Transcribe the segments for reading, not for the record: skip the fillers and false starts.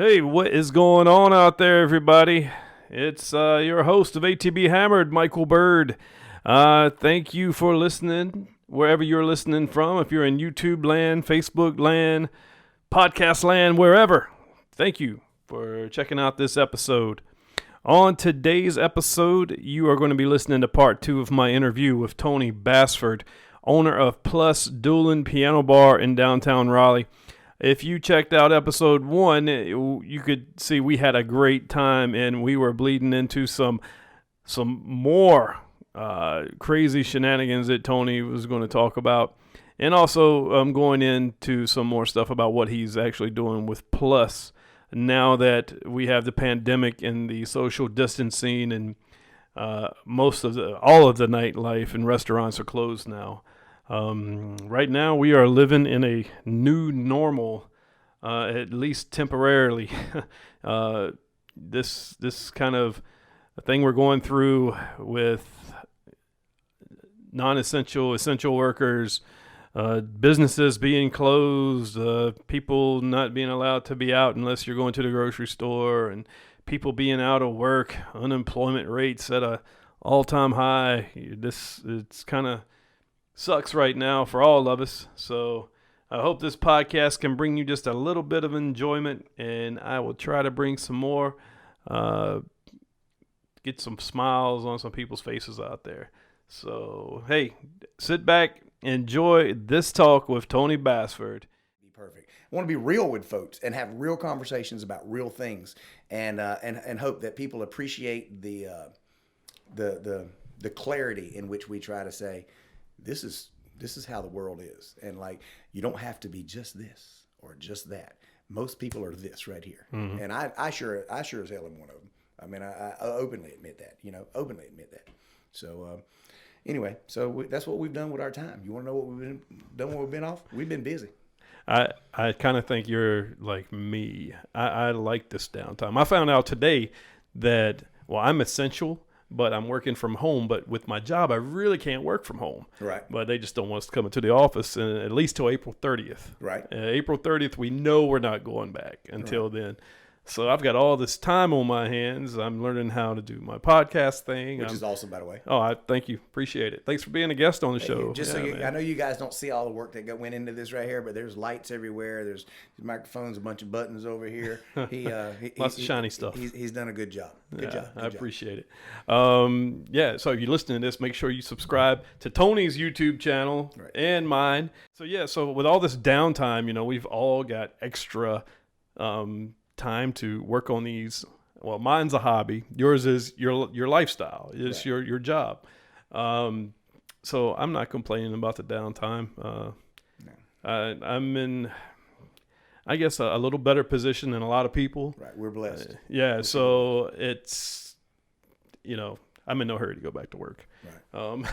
Hey, what is going on out there, everybody? It's your host of ATB Hammered, Michael Bird. Thank you for listening, wherever you're listening from. If you're in YouTube land, Facebook land, podcast land, wherever. Thank you for checking out this episode. On today's episode, you are going to be listening to part 2 of my interview with Tony Basford, owner of Plus Dueling Piano Bar in downtown Raleigh. If you checked out episode 1, you could see we had a great time, and we were bleeding into some more crazy shenanigans that Tony was going to talk about. And also I'm going into some more stuff about what he's actually doing with Plus now that we have the pandemic and the social distancing, and all of the nightlife and restaurants are closed now. Right now, we are living in a new normal, at least temporarily. This kind of thing we're going through with non-essential, essential workers, businesses being closed, people not being allowed to be out unless you're going to the grocery store, and people being out of work, unemployment rates at a all-time high. It's kind of sucks right now for all of us. So I hope this podcast can bring you just a little bit of enjoyment, and I will try to bring some more, get some smiles on some people's faces out there. So, hey, sit back, enjoy this talk with Tony Basford. Be perfect. I want to be real with folks and have real conversations about real things, and hope that people appreciate the clarity in which we try to say, this is how the world is. And like, you don't have to be just this or just that. Most people are this right here. Mm-hmm. And I sure as hell am one of them. I mean, I openly admit that, openly admit that. So, anyway, that's what we've done with our time. You want to know what we've done when we've been off? We've been busy. I kind of think you're like me. I like this downtime. I found out today that, I'm essential, but I'm working from home. But with my job, I really can't work from home. Right. But they just don't want us to come into the office, and at least till April 30th. Right. April 30th, we know we're not going back until then. So I've got all this time on my hands. I'm learning how to do my podcast thing. Which is awesome, by the way. Oh, I thank you. Appreciate it. Thanks for being a guest on the show. I know you guys don't see all the work that went into this right here, but there's lights everywhere. There's microphones, a bunch of buttons over here. Lots of shiny stuff. He's done a good job. Good job. I appreciate it. So if you're listening to this, make sure you subscribe to Tony's YouTube channel and mine. So with all this downtime, we've all got extra time to work on these. Well, mine's a hobby. Yours is your lifestyle. It's your job. So I'm not complaining about the downtime. I'm in, I guess, a little better position than a lot of people. Right, we're blessed. So it's, I'm in no hurry to go back to work. Right.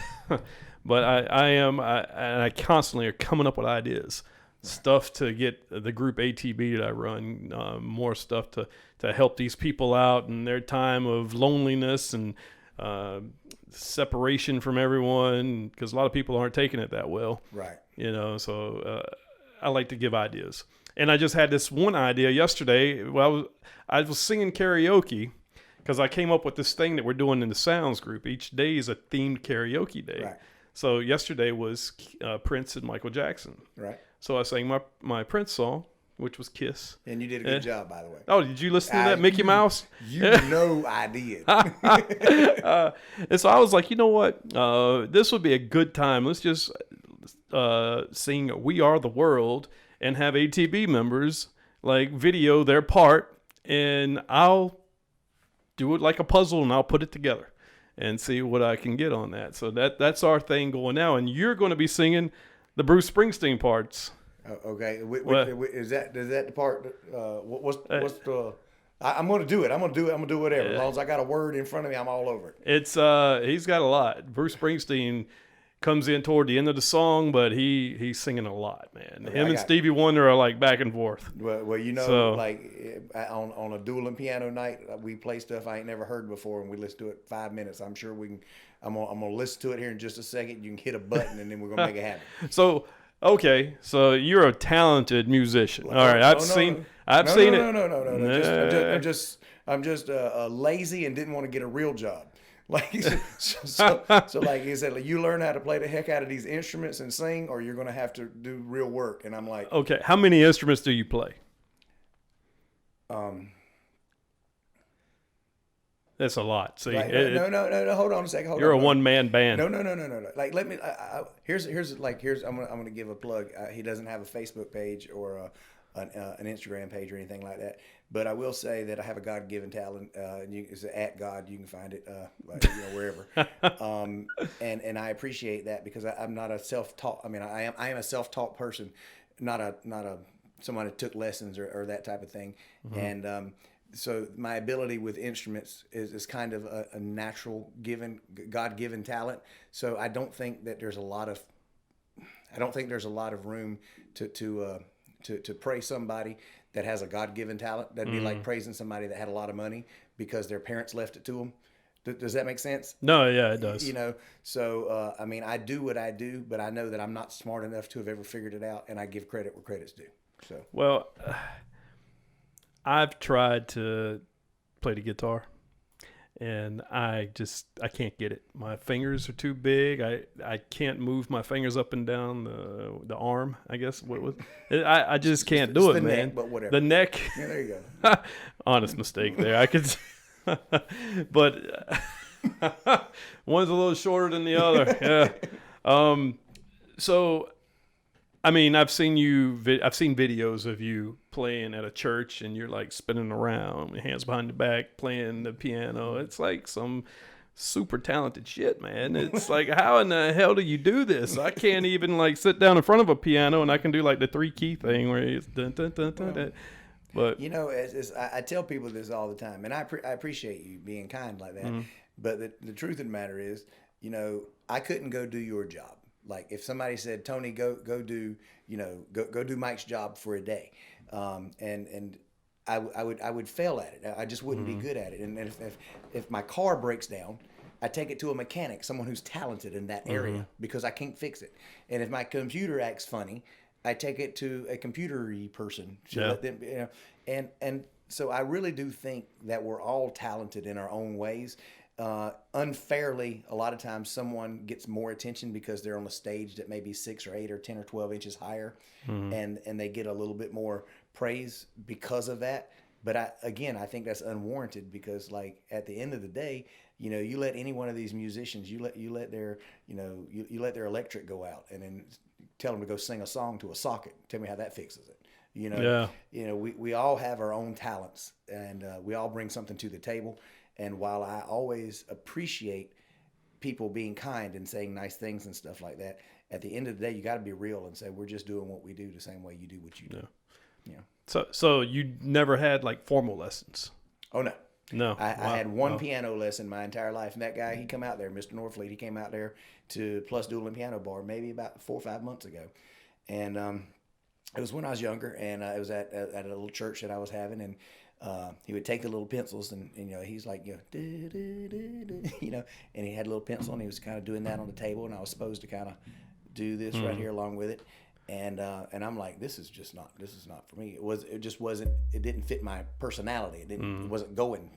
But I constantly are coming up with ideas. Stuff to get the group ATB that I run, more stuff to help these people out in their time of loneliness and separation from everyone, because a lot of people aren't taking it that well. Right. So I like to give ideas. And I just had this one idea yesterday. Well, I was singing karaoke because I came up with this thing that we're doing in the Sounds group. Each day is a themed karaoke day. Right. So yesterday was Prince and Michael Jackson. Right. So I sang my Prince song, which was Kiss. And you did a good job, by the way. Oh, did you listen to that Mickey Mouse? I did. And so I was like, you know what? This would be a good time. Let's just sing We Are the World and have ATB members like video their part, and I'll do it like a puzzle, and I'll put it together and see what I can get on that. So that's our thing going now, and you're going to be singing the Bruce Springsteen parts. Okay. Is that the part? What's the? I'm going to do it. I'm going to do whatever. As long as I got a word in front of me, I'm all over it. It's he's got a lot. Bruce Springsteen comes in toward the end of the song, but he's singing a lot, man. Him and Stevie Wonder are like back and forth. Well, like on a dueling piano night, we play stuff I ain't never heard before, and we listen to it 5 minutes. I'm sure we can. I'm gonna listen to it here in just a second. You can hit a button, and then we're gonna make it happen. So Okay, so you're a talented musician. All right, I've I've No, seen no, it. no, no, no, no, no. Nah. I'm just lazy and didn't want to get a real job. Like so like he said, like, you learn how to play the heck out of these instruments and sing, or you're gonna have to do real work. And I'm like, Okay, how many instruments do you play? um, That's a lot. See, like no. Hold on a second. Hold you're on. a Hold on. one-man band. No. Like let me. Here's I'm gonna give a plug. He doesn't have a Facebook page or an Instagram page or anything like that. But I will say that I have a God-given talent. And it's at God. You can find it, wherever. And I appreciate that because I'm not a self-taught. I mean, I am a self-taught person, not a someone that took lessons or that type of thing. And so my ability with instruments is kind of a natural given, God-given talent. So I don't think that there's a lot of room to praise somebody that has a God-given talent. That'd be like praising somebody that had a lot of money because their parents left it to them. Does that make sense? No, yeah, it does. So I mean, I do what I do, but I know that I'm not smart enough to have ever figured it out, and I give credit where credit's due. So Well, I've tried to play the guitar, and I can't get it. My fingers are too big. I can't move my fingers up and down the arm. I guess what was I just can't do it, the man. neck, but whatever. The neck. Yeah, there you go. Honest mistake there. I could, but one's a little shorter than the other. Yeah. So I mean, I've seen videos of you playing at a church, and you're like spinning around, your hands behind your back, playing the piano. It's like some super talented shit, man. It's like, how in the hell do you do this? I can't even like sit down in front of a piano, and I can do like the 3-key thing where it's dun, dun, dun, dun, dun. But I tell people this all the time, and I appreciate you being kind like that. But the truth of the matter is, I couldn't go do your job. Like if somebody said, Tony, go do go do Mike's job for a day, and I would fail at it. I just wouldn't be good at it. And if my car breaks down, I take it to a mechanic, someone who's talented in that area, because I can't fix it. And if my computer acts funny, I take it to a computer-y person to let them, and so I really do think that we're all talented in our own ways. Unfairly, a lot of times someone gets more attention because they're on a stage that may be 6 or 8 or 10 or 12 inches higher, and they get a little bit more praise because of that. But I think that's unwarranted because, like, at the end of the day, you let any one of these musicians, you let their electric go out, and then tell them to go sing a song to a socket. Tell me how that fixes it. We all have our own talents, and we all bring something to the table. And while I always appreciate people being kind and saying nice things and stuff like that, at the end of the day, you got to be real and say, we're just doing what we do the same way you do what you do. So you never had like formal lessons? Oh, no. No. I had one piano lesson my entire life. And that guy, he come out there, Mr. Norfleet, he came out there to Plus Dueling Piano Bar maybe about 4 or 5 months ago. And it was when I was younger, and it was at a little church that I was having, and he would take the little pencils, and he's like, and he had a little pencil, and he was kind of doing that on the table, and I was supposed to kind of do this right here along with it, and I'm like, this is not for me. It didn't fit my personality. It wasn't going,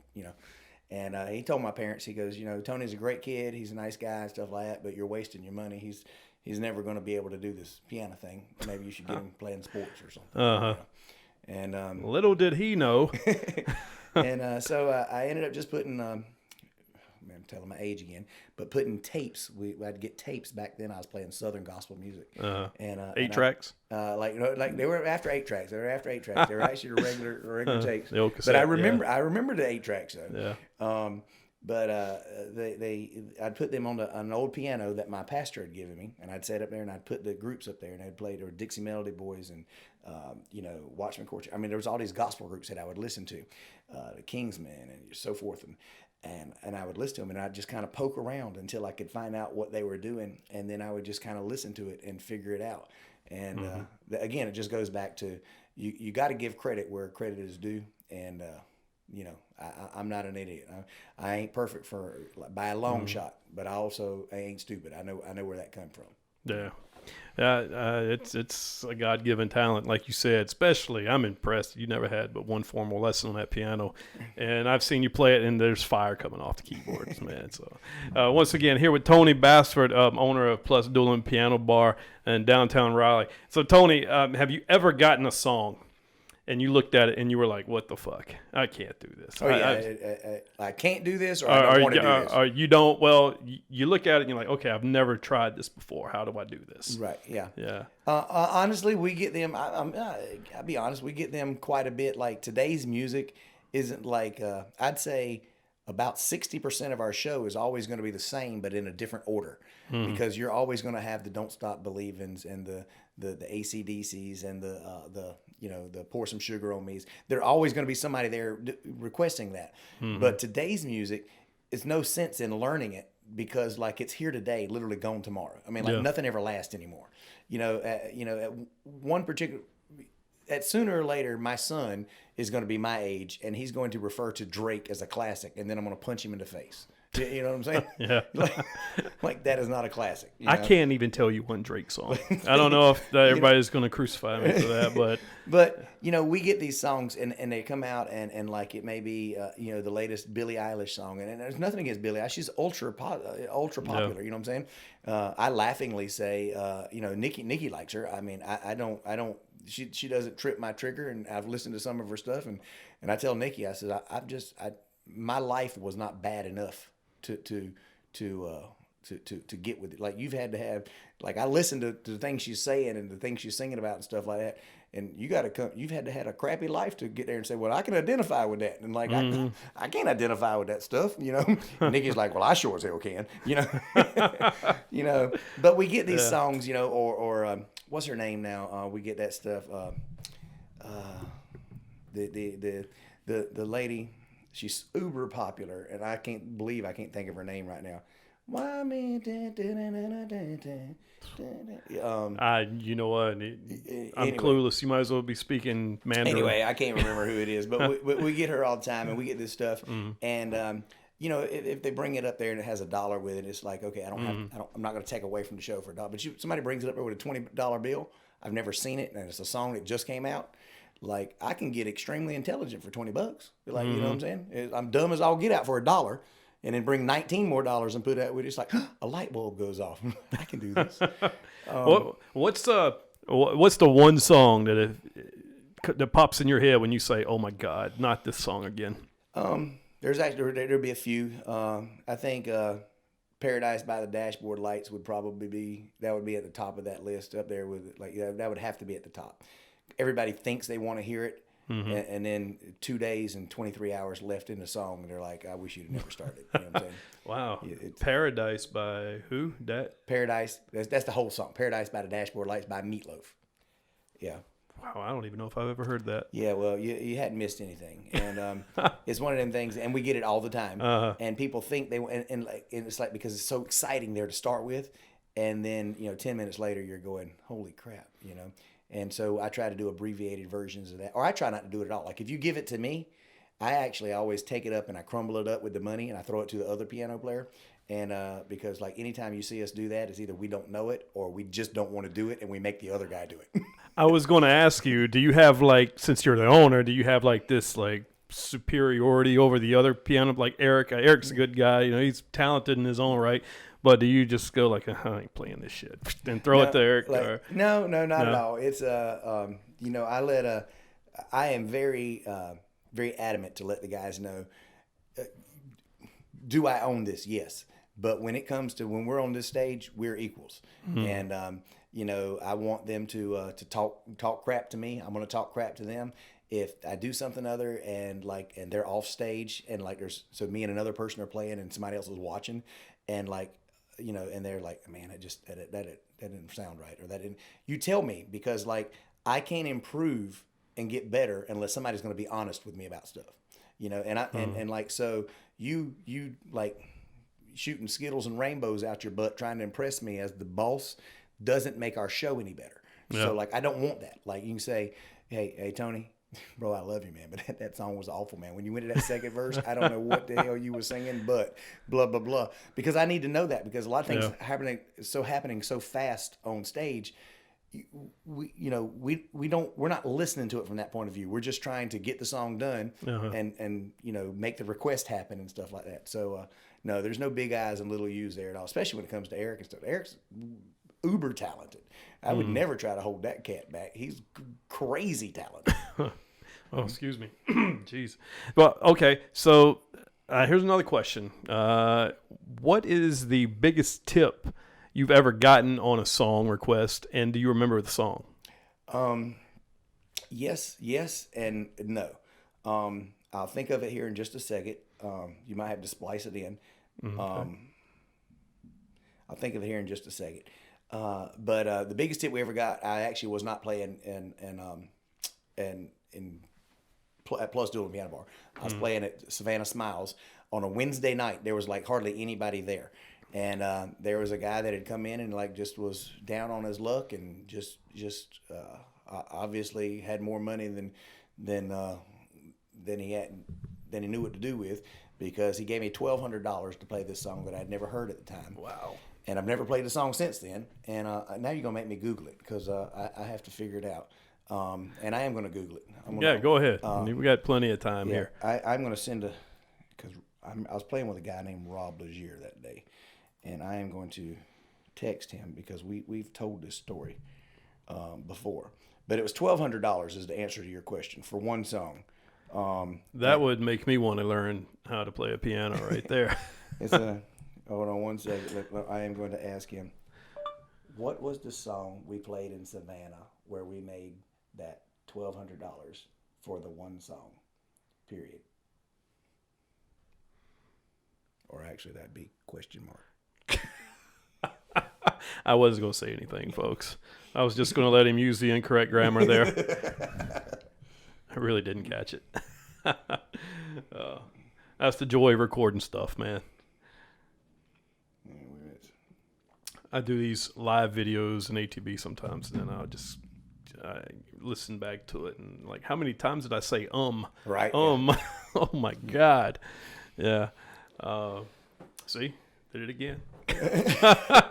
And he told my parents, he goes, Tony's a great kid, he's a nice guy and stuff like that, but you're wasting your money. He's never going to be able to do this piano thing. Maybe you should get him playing sports or something. And little did he know. and so I ended up just putting, I'm telling my age again, but putting tapes. I'd get tapes back then. I was playing Southern gospel music. And 8 tracks? Like they were after 8 tracks. They were after 8 tracks. They were actually regular tapes. The old cassette, but I remember the 8 tracks though. Yeah. But I'd put them on an old piano that my pastor had given me, and I'd set up there, and I'd put the groups up there, and I'd play. There were Dixie Melody Boys and Watchman Court. I mean, there was all these gospel groups that I would listen to, the Kingsmen and so forth, and I would listen to them, and I'd just kind of poke around until I could find out what they were doing, and then I would just kind of listen to it and figure it out. And again, it just goes back to you got to give credit where credit is due, and I'm not an idiot. I ain't perfect by a long shot, but I ain't stupid. I know where that come from. Yeah. It's a God given talent, like you said. Especially, I'm impressed. You never had but one formal lesson on that piano, and I've seen you play it, and there's fire coming off the keyboards, man. So, once again, here with Tony Basford, owner of Plus Dueling Piano Bar in downtown Raleigh. So, Tony, have you ever gotten a song and you looked at it and you were like, "What the fuck? I can't do this." Oh yeah, I can't do this, or I don't want to do this. Or you don't. Well, you look at it and you're like, "Okay, I've never tried this before. How do I do this?" Right. Yeah. Yeah. Honestly, we get them. I'll be honest. We get them quite a bit. Like today's music isn't like I'd say about 60% of our show is always going to be the same, but in a different order, because you're always going to have the "Don't Stop Believins" and the AC/DCs and the the "Pour Some Sugar on Me's. There's always going to be somebody there requesting that. But today's music, it's no sense in learning it because like it's here today, literally gone tomorrow. I mean, like nothing ever lasts anymore. At one particular, at sooner or later, my son is going to be my age, and he's going to refer to Drake as a classic, and then I'm going to punch him in the face. You know what I'm saying? Yeah. like that is not a classic. I can't even tell you one Drake song. I don't know if everybody's going to crucify me for that, but we get these songs and they come out and like it may be the latest Billie Eilish song, and there's nothing against Billie Eilish. She's ultra popular. You know what I'm saying? I laughingly say Nikki likes her. I mean I don't. She doesn't trip my trigger, and I've listened to some of her stuff, and I tell Nikki, I said my life was not bad enough to get with it. Like you've had to have, like I listen to the things she's saying and the things she's singing about and stuff like that. And you've had to have a crappy life to get there and say, well, I can identify with that. And like, I can't identify with that stuff, And Nikki's like, well, I sure as hell can, but we get these songs, or what's her name now? We get that stuff. The lady, she's uber popular, and I can't believe I can't think of her name right now. Why me? You know what? I'm clueless. You might as well be speaking Mandarin. Anyway, I can't remember who it is, but we get her all the time, and we get this stuff. And if they bring it up there and it has $1 with it, it's like, okay, I'm not going to take away from the show for $1. But somebody brings it up there with a $20 bill. I've never seen it, and it's a song that just came out. Like I can get extremely intelligent for $20. Like you know what I'm saying? I'm dumb as all get out for $1. And then bring 19 more dollars and put that with it. It's like a light bulb goes off. I can do this. What's the one song that pops in your head when you say, "Oh my God, not this song again"? There'll be a few. I think "Paradise by the Dashboard Lights" would probably be at the top of that list up there with that would have to be at the top. Everybody thinks they want to hear it. And then 2 days and 23 hours left in the song, and they're like, "I wish you'd never started." You know what I'm saying? Wow. Paradise by who? Paradise. That's the whole song. "Paradise by the Dashboard Lights" by Meatloaf. Yeah. Wow, I don't even know if I've ever heard that. Yeah, well, you hadn't missed anything, and it's one of them things, and we get it all the time. And people think and it's like because it's so exciting there to start with, and then 10 minutes later you're going, "Holy crap," And so I try to do abbreviated versions of that, or I try not to do it at all. Like if you give it to me, I actually always take it up and I crumble it up with the money and I throw it to the other piano player. And because like anytime you see us do that, it's either we don't know it or we just don't want to do it and we make the other guy do it. I was going to ask you, do you have since you're the owner, do you have this superiority over the other piano? Like Eric, Eric's a good guy, he's talented in his own right. But do you just go like, I ain't playing this shit, and throw it to Eric? No, not at all. It's I am very, very adamant to let the guys know. Do I own this? Yes. But when it comes to when we're on this stage, we're equals, and I want them to talk crap to me. I'm going to talk crap to them. If I do something other and they're off stage and so me and another person are playing and somebody else is watching, and and they're like, man, that didn't sound right, or that didn't. You tell me, because I can't improve and get better unless somebody's going to be honest with me about stuff, and so you shooting Skittles and rainbows out your butt trying to impress me as the boss doesn't make our show any better. Yeah. So I don't want that. You can say, hey Tony, Bro, I love you, man, but that song was awful, man. When you went to that second verse, I don't know what the hell you were singing, but blah blah blah. Because I need to know that, because a lot of things happening so fast on stage. We're not listening to it from that point of view. We're just trying to get the song done and make the request happen and stuff like that. So no, there's no big eyes and little U's there at all, especially when it comes to Eric and stuff. Eric's uber talented. I would never try to hold that cat back. He's crazy talented. Oh, excuse me. Jeez. Well, okay. So here's another question. What is the biggest tip you've ever gotten on a song request, and do you remember the song? Yes, and no. I'll think of it here in just a second. You might have to splice it in. Okay. I'll think of it here in just a second. But the biggest tip we ever got, I actually was not playing at Plus Dueling Piano Bar. I was playing at Savannah Smiles on a Wednesday night. There was like hardly anybody there. And there was a guy that had come in and like just was down on his luck and just obviously had more money than he knew what to do with, because he gave me $1,200 to play this song that I'd never heard at the time. Wow. And I've never played the song since then. And now you're gonna make me Google it, because I have to figure it out. And I am gonna Google it. Go ahead. We got plenty of time here. I'm gonna send because I was playing with a guy named Rob Legier that day. And I am going to text him, because we've told this story before. But it was $1,200 is the answer to your question for one song. That would make me want to learn how to play a piano right there. Hold on one second. I am going to ask him, what was the song we played in Savannah where we made that $1,200 for the one song, period? Or actually, that'd be question mark. I wasn't going to say anything, folks. I was just going to let him use the incorrect grammar there. I really didn't catch it. That's the joy of recording stuff, man. I do these live videos in ATB sometimes, and then I listen back to it, and like, how many times did I say Right. Oh my God. Yeah. See? Did it again.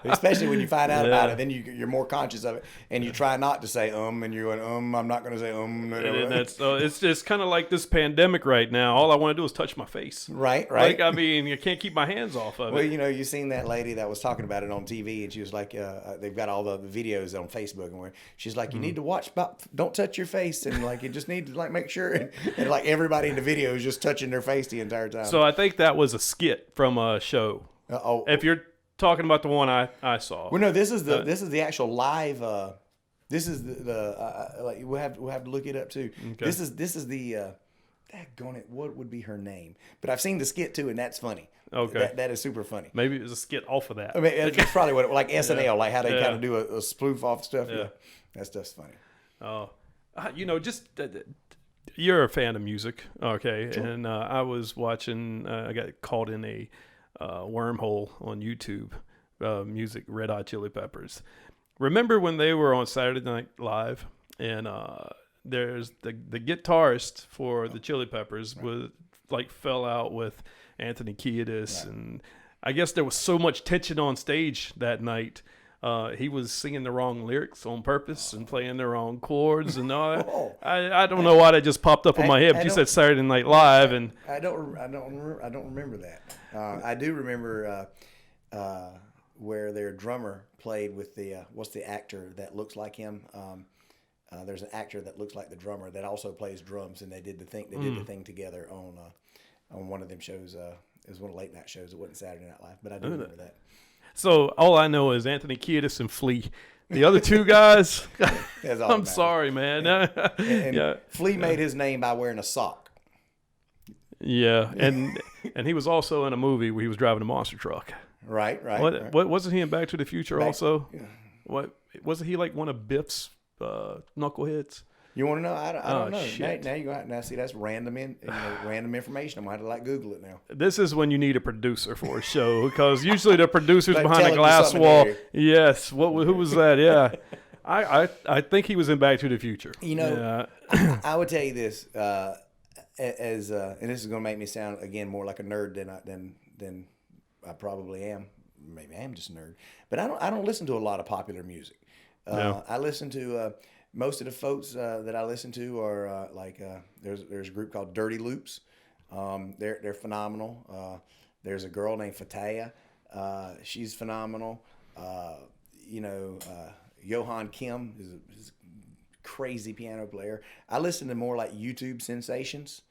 Especially when you find out about it, then you're more conscious of it, and you try not to say and you're going I'm not going to say And that's it's just kind of like this pandemic right now. All I want to do is touch my face. Right. Like, I mean, you can't keep my hands off of it. Well, you seen that lady that was talking about it on TV, and she was like, they've got all the videos on Facebook, and where she's like, you need to watch don't touch your face, and like you just need to like make sure, and like everybody in the video is just touching their face the entire time. So I think that was a skit from a show. If you're talking about the one I saw. Well, no, this is the actual live. This is the like we'll have to look it up too. Okay. This is the daggone it, what would be her name? But I've seen the skit too, and that's funny. Okay, that is super funny. Maybe it was a skit off of that. I mean, it's probably what like SNL, like how they kind of do a spoof off stuff. Yeah, that stuff's funny. Oh, just. You're a fan of music, okay? Sure. And I was watching. I got caught in a wormhole on YouTube, music, Red Hot Chili Peppers. Remember when they were on Saturday Night Live, and there's the guitarist for the Chili Peppers was like fell out with Anthony Kiedis, and I guess there was so much tension on stage that night. He was singing the wrong lyrics on purpose and playing the wrong chords and all that. I don't know why that just popped up in my head. But you said Saturday Night Live, and I don't remember that. I do remember where their drummer played with the what's the actor that looks like him? There's an actor that looks like the drummer that also plays drums, and they did the thing together on one of them shows. It was one of the late night shows. It wasn't Saturday Night Live, but I do remember that. So all I know is Anthony Kiedis and Flea. The other two guys, I'm sorry, man. And Flea made his name by wearing a sock. Yeah, and he was also in a movie where he was driving a monster truck. Right. What wasn't he in Back to the Future also? Yeah. What wasn't he like one of Biff's knuckleheads? You want to know? I don't know. Shit. Now you got now. See, that's random random information. I'm gonna have to like Google it now. This is when you need a producer for a show, because usually the producer's behind a glass wall. Yes. Who was that? Yeah. I think he was in Back to the Future. You know, Yeah. I would tell you this, and this is going to make me sound again more like a nerd than I probably am. Maybe I am just a nerd, but I don't listen to a lot of popular music. Yeah. I listen to most of the folks that I listen to are there's a group called Dirty Loops. They're phenomenal. There's a girl named Fataya. She's phenomenal. You know, Johan Kim is a crazy piano player. I listen to more like YouTube sensations.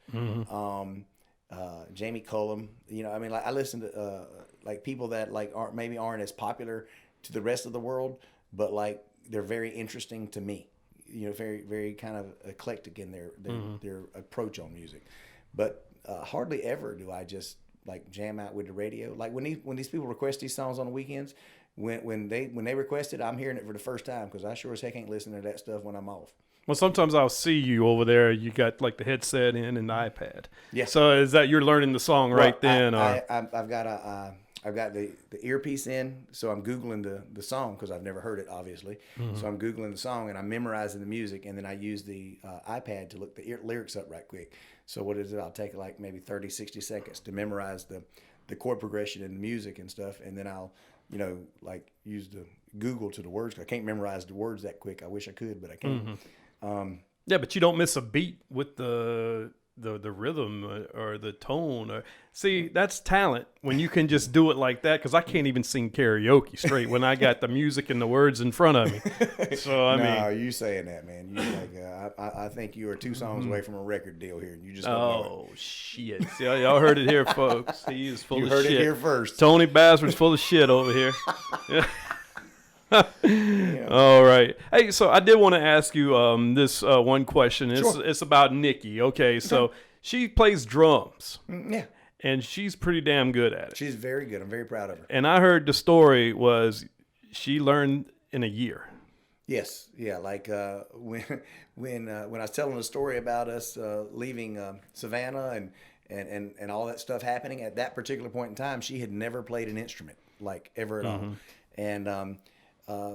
Jamie Cullum. You know, I mean, like I listen to like people that like aren't as popular to the rest of the world, but like they're very interesting to me. You know, very very kind of eclectic in their approach on music. But hardly ever do I just like jam out with the radio. Like when these people request these songs on the weekends, when they request it, I'm hearing it for the first time because I sure as heck ain't listening to that stuff when I'm off. Well, sometimes I'll see you over there. You got like the headset in and the iPad. Yeah. So is that you're learning the song right then? I've got the earpiece in, so I'm googling the song because I've never heard it, obviously. So I'm googling the song and I'm memorizing the music, and then I use the iPad to look the lyrics up right quick. So what is it? I'll take like maybe 30, 60 seconds to memorize the chord progression and the music and stuff, and then I'll like use the Google to the words. I can't memorize the words that quick. I wish I could, but I can't. Yeah, but you don't miss a beat with the rhythm or the tone. See, that's talent when you can just do it like that. Because I can't even sing karaoke straight when I got the music and the words in front of me. So I mean, no, you saying that, man? You like I think you are 2 songs away from a record deal here, and you just don't know it. Shit! See, y'all heard it here, folks. He is full You of heard shit. it here first. Tony Basford's full of shit over here. Yeah. All right. Hey, so I did want to ask you this one question. It's about Nikki. Okay, so she plays drums. Yeah. And she's pretty damn good at it. She's very good. I'm very proud of her. And I heard the story was she learned in a year. Yes. Yeah. Like when I was telling the story about us leaving Savannah and all that stuff happening at that particular point in time, she had never played an instrument like ever at all. And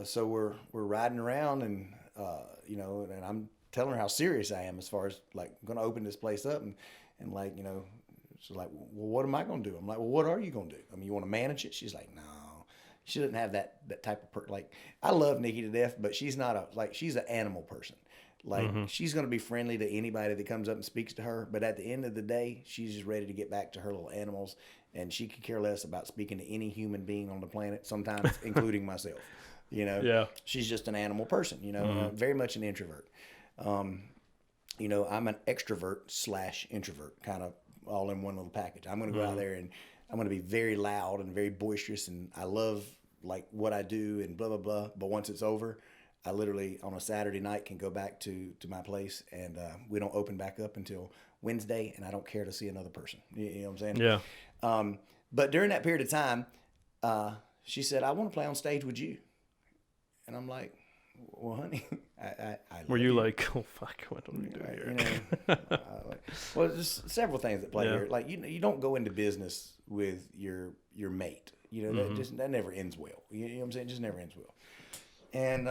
so we're riding around and and I'm telling her how serious I am as far as like I'm going to open this place up and like she's like, well, what am I going to do? I'm like, well, what are you going to do? I mean, you want to manage it? She's like, no. She doesn't have that type of like I love Nikki to death, but she's not she's an animal person. Like she's going to be friendly to anybody that comes up and speaks to her, but at the end of the day, she's just ready to get back to her little animals, and she could care less about speaking to any human being on the planet, sometimes including myself. Yeah. She's just an animal person, very much an introvert. I'm an extrovert / introvert, kind of all in one little package. I'm going to go out there and I'm going to be very loud and very boisterous, and I love like what I do and blah, blah, blah. But once it's over, I literally on a Saturday night can go back to my place, and we don't open back up until Wednesday, and I don't care to see another person. You know what I'm saying? Yeah. But during that period of time, she said, I want to play on stage with you. And I'm like, well, honey, I were you like, oh fuck, what do we do here? Well, there's several things that play here. Like you don't go into business with your mate. That never ends well. You know what I'm saying? It just never ends well. And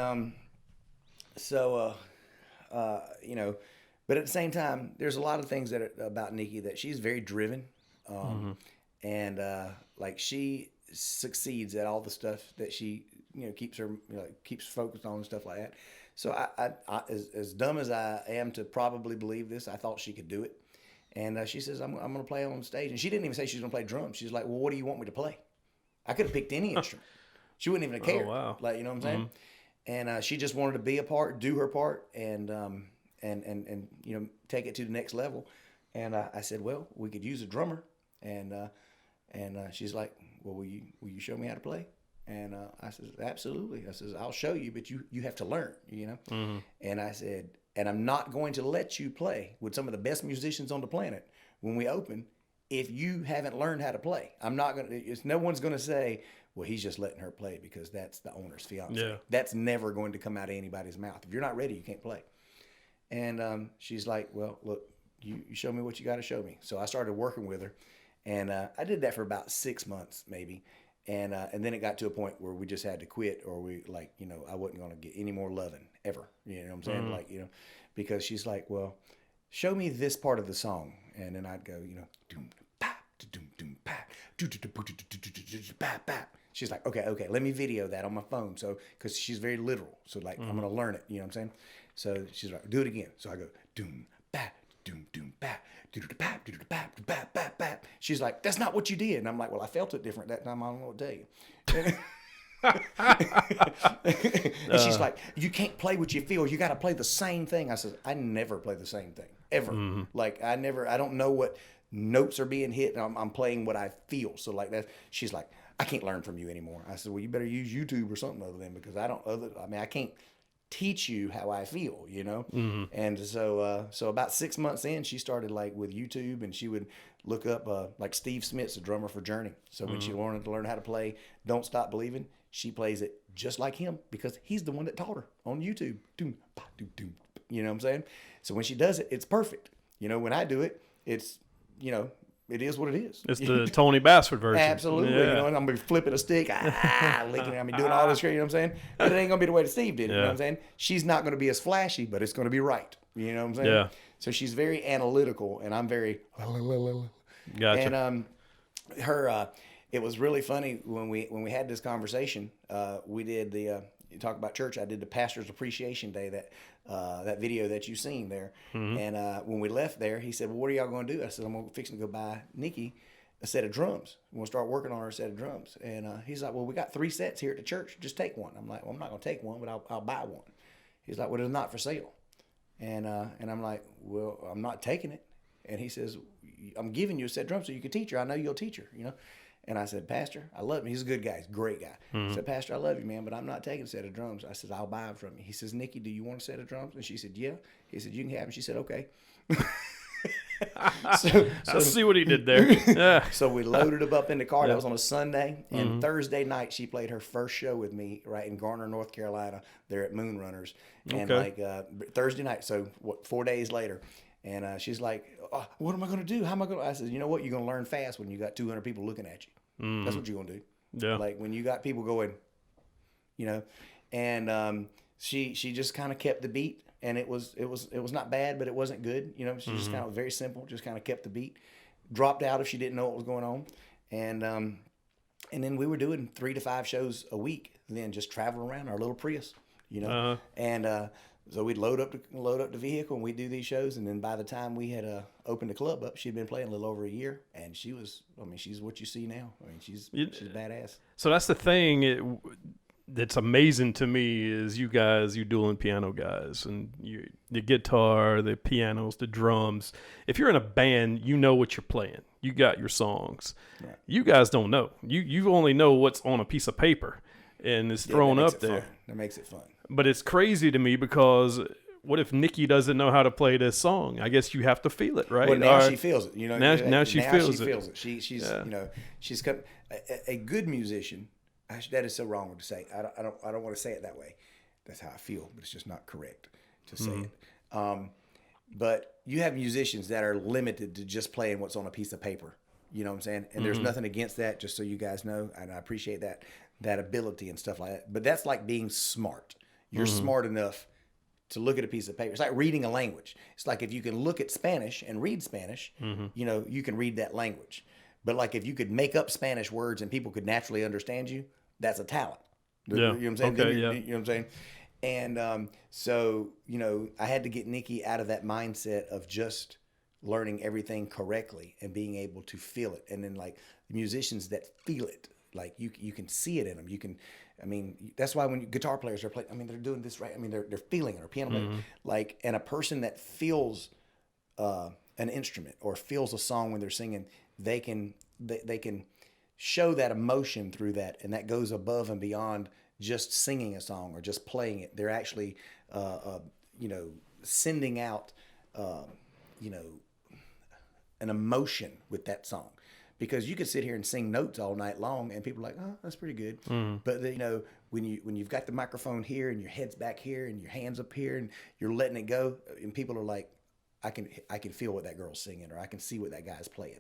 but at the same time, there's a lot of things about Nikki that she's very driven, and like she succeeds at all the stuff that she keeps focused on and stuff like that. So I as dumb as I am to probably believe this, I thought she could do it. And she says, I'm going to play on stage. And she didn't even say she was going to play drums. She's like, well, what do you want me to play? I could have picked any instrument. She wouldn't even have cared. Oh, wow. Like, you know what I'm saying? And she just wanted to be a part, do her part, and take it to the next level. And I said, well, we could use a drummer. And she's like, well, will you show me how to play? And I said, absolutely. I says, I'll show you, but you have to learn, And I said, and I'm not going to let you play with some of the best musicians on the planet when we open if you haven't learned how to play. I'm not going to, no one's going to say, well, he's just letting her play because that's the owner's fiance. Yeah. That's never going to come out of anybody's mouth. If you're not ready, you can't play. And she's like, well, look, you show me what you got to show me. So I started working with her. And I did that for about 6 months, maybe. And then it got to a point where we just had to quit, or we like, I wasn't going to get any more loving ever. You know what I'm saying? Like, because she's like, well, show me this part of the song. And then I'd go, doom, pa, doom, doom, pa, do, do, do, do, do, do, do, do, pa, pa. She's like, okay, let me video that on my phone. So, because she's very literal. So, like, I'm going to learn it. You know what I'm saying? So she's like, do it again. So I go, doom, pa, doom, doom, pa, do, do, pa, do, do, pa, do, pa, pa, pa. She's like, that's not what you did. And I'm like, well, I felt it different that time. I don't know what to tell you. And she's like, you can't play what you feel. You got to play the same thing. I said, I never play the same thing, ever. Like, I don't know what notes are being hit. And I'm playing what I feel. So, like that, she's like, I can't learn from you anymore. I said, well, you better use YouTube or something other than, because I can't teach you how I feel, And so about 6 months in, she started like with YouTube, and she would look up like Steve Smith's the drummer for Journey. So when she wanted to learn how to play Don't Stop Believing, she plays it just like him, because he's the one that taught her on YouTube. Doom, ba, doom, doom. You know what I'm saying? So when she does it, it's perfect. When I do it, it's, it is what it is. It's the Tony Basford version. Absolutely. Yeah. I'm going to be flipping a stick, licking it, doing all this shit, you know what I'm saying? But it ain't going to be the way that Steve did it, you know what I'm saying? She's not going to be as flashy, but it's going to be right. You know what I'm saying? Yeah. So she's very analytical, and I'm very... Gotcha. And it was really funny when we had this conversation. We did you talk about church. I did the Pastor's Appreciation Day, that video that you seen there. And when we left there, he said, well, what are y'all going to do? I said, I'm fixing to go buy Nikki a set of drums. We're going to start working on her set of drums. And he's like, well, we got 3 sets here at the church. Just take one. I'm like, well, I'm not going to take one, but I'll buy one. He's like, well, it's not for sale. And I'm like, well, I'm not taking it. And he says, I'm giving you a set of drums so you can teach her. I know you'll teach her, And I said, Pastor, I love him. He's a good guy. He's a great guy. I said, Pastor, I love you, man, but I'm not taking a set of drums. I said, I'll buy them from you. He says, Nikki, do you want a set of drums? And she said, yeah. He said, you can have them. She said, okay. I see what he did there. Yeah. So we loaded them up in the car. That was on a Sunday. And Thursday night, she played her first show with me right in Garner, North Carolina. They're at Moonrunners. And Thursday night, so 4 days later. And she's like, oh, what am I going to do? How am I going to? I said, you know what? You're going to learn fast when you got 200 people looking at you. That's what you're going to do. Yeah. Like when you got people going, and she just kind of kept the beat. And it was not bad, but it wasn't good. She just kind of very simple, just kind of kept the beat. Dropped out if she didn't know what was going on. And then we were doing 3 to 5 shows a week, then just traveling around our little Prius, And so we'd load up the vehicle and we'd do these shows. And then by the time we had opened the club up, she'd been playing a little over a year. And she's what you see now. She's badass. So that's the thing. That's amazing to me is you dueling piano guys, and the guitar, the pianos, the drums. If you're in a band, you know what you're playing. You got your songs. Right. You guys don't know. You only know what's on a piece of paper, and it's thrown up there. Fun. That makes it fun. But it's crazy to me because what if Nikki doesn't know how to play this song? I guess you have to feel it, right? Well, now she feels it. Now she feels it. She's she's a good musician. That is so wrong to say. I don't want to say it that way. That's how I feel, but it's just not correct to say it. But you have musicians that are limited to just playing what's on a piece of paper. You know what I'm saying? And there's nothing against that, just so you guys know. And I appreciate that ability and stuff like that. But that's like being smart. You're smart enough to look at a piece of paper. It's like reading a language. It's like if you can look at Spanish and read Spanish, you can read that language. But like if you could make up Spanish words and people could naturally understand you, that's a talent. Yeah. You know what I'm saying? Okay, You know what I'm saying? And so, I had to get Nikki out of that mindset of just learning everything correctly and being able to feel it. And then like the musicians that feel it, like you can see it in them. That's why when guitar players are playing, they're doing this right. They're feeling it, or piano players. Like, and a person that feels an instrument or feels a song when they're singing, they can show that emotion through that, and that goes above and beyond just singing a song or just playing it. They're actually sending out an emotion with that song, because you could sit here and sing notes all night long and people are like, oh, that's pretty good. But when you've got the microphone here and your head's back here and your hands up here and you're letting it go, and people are like, I can feel what that girl's singing, or I can see what that guy's playing.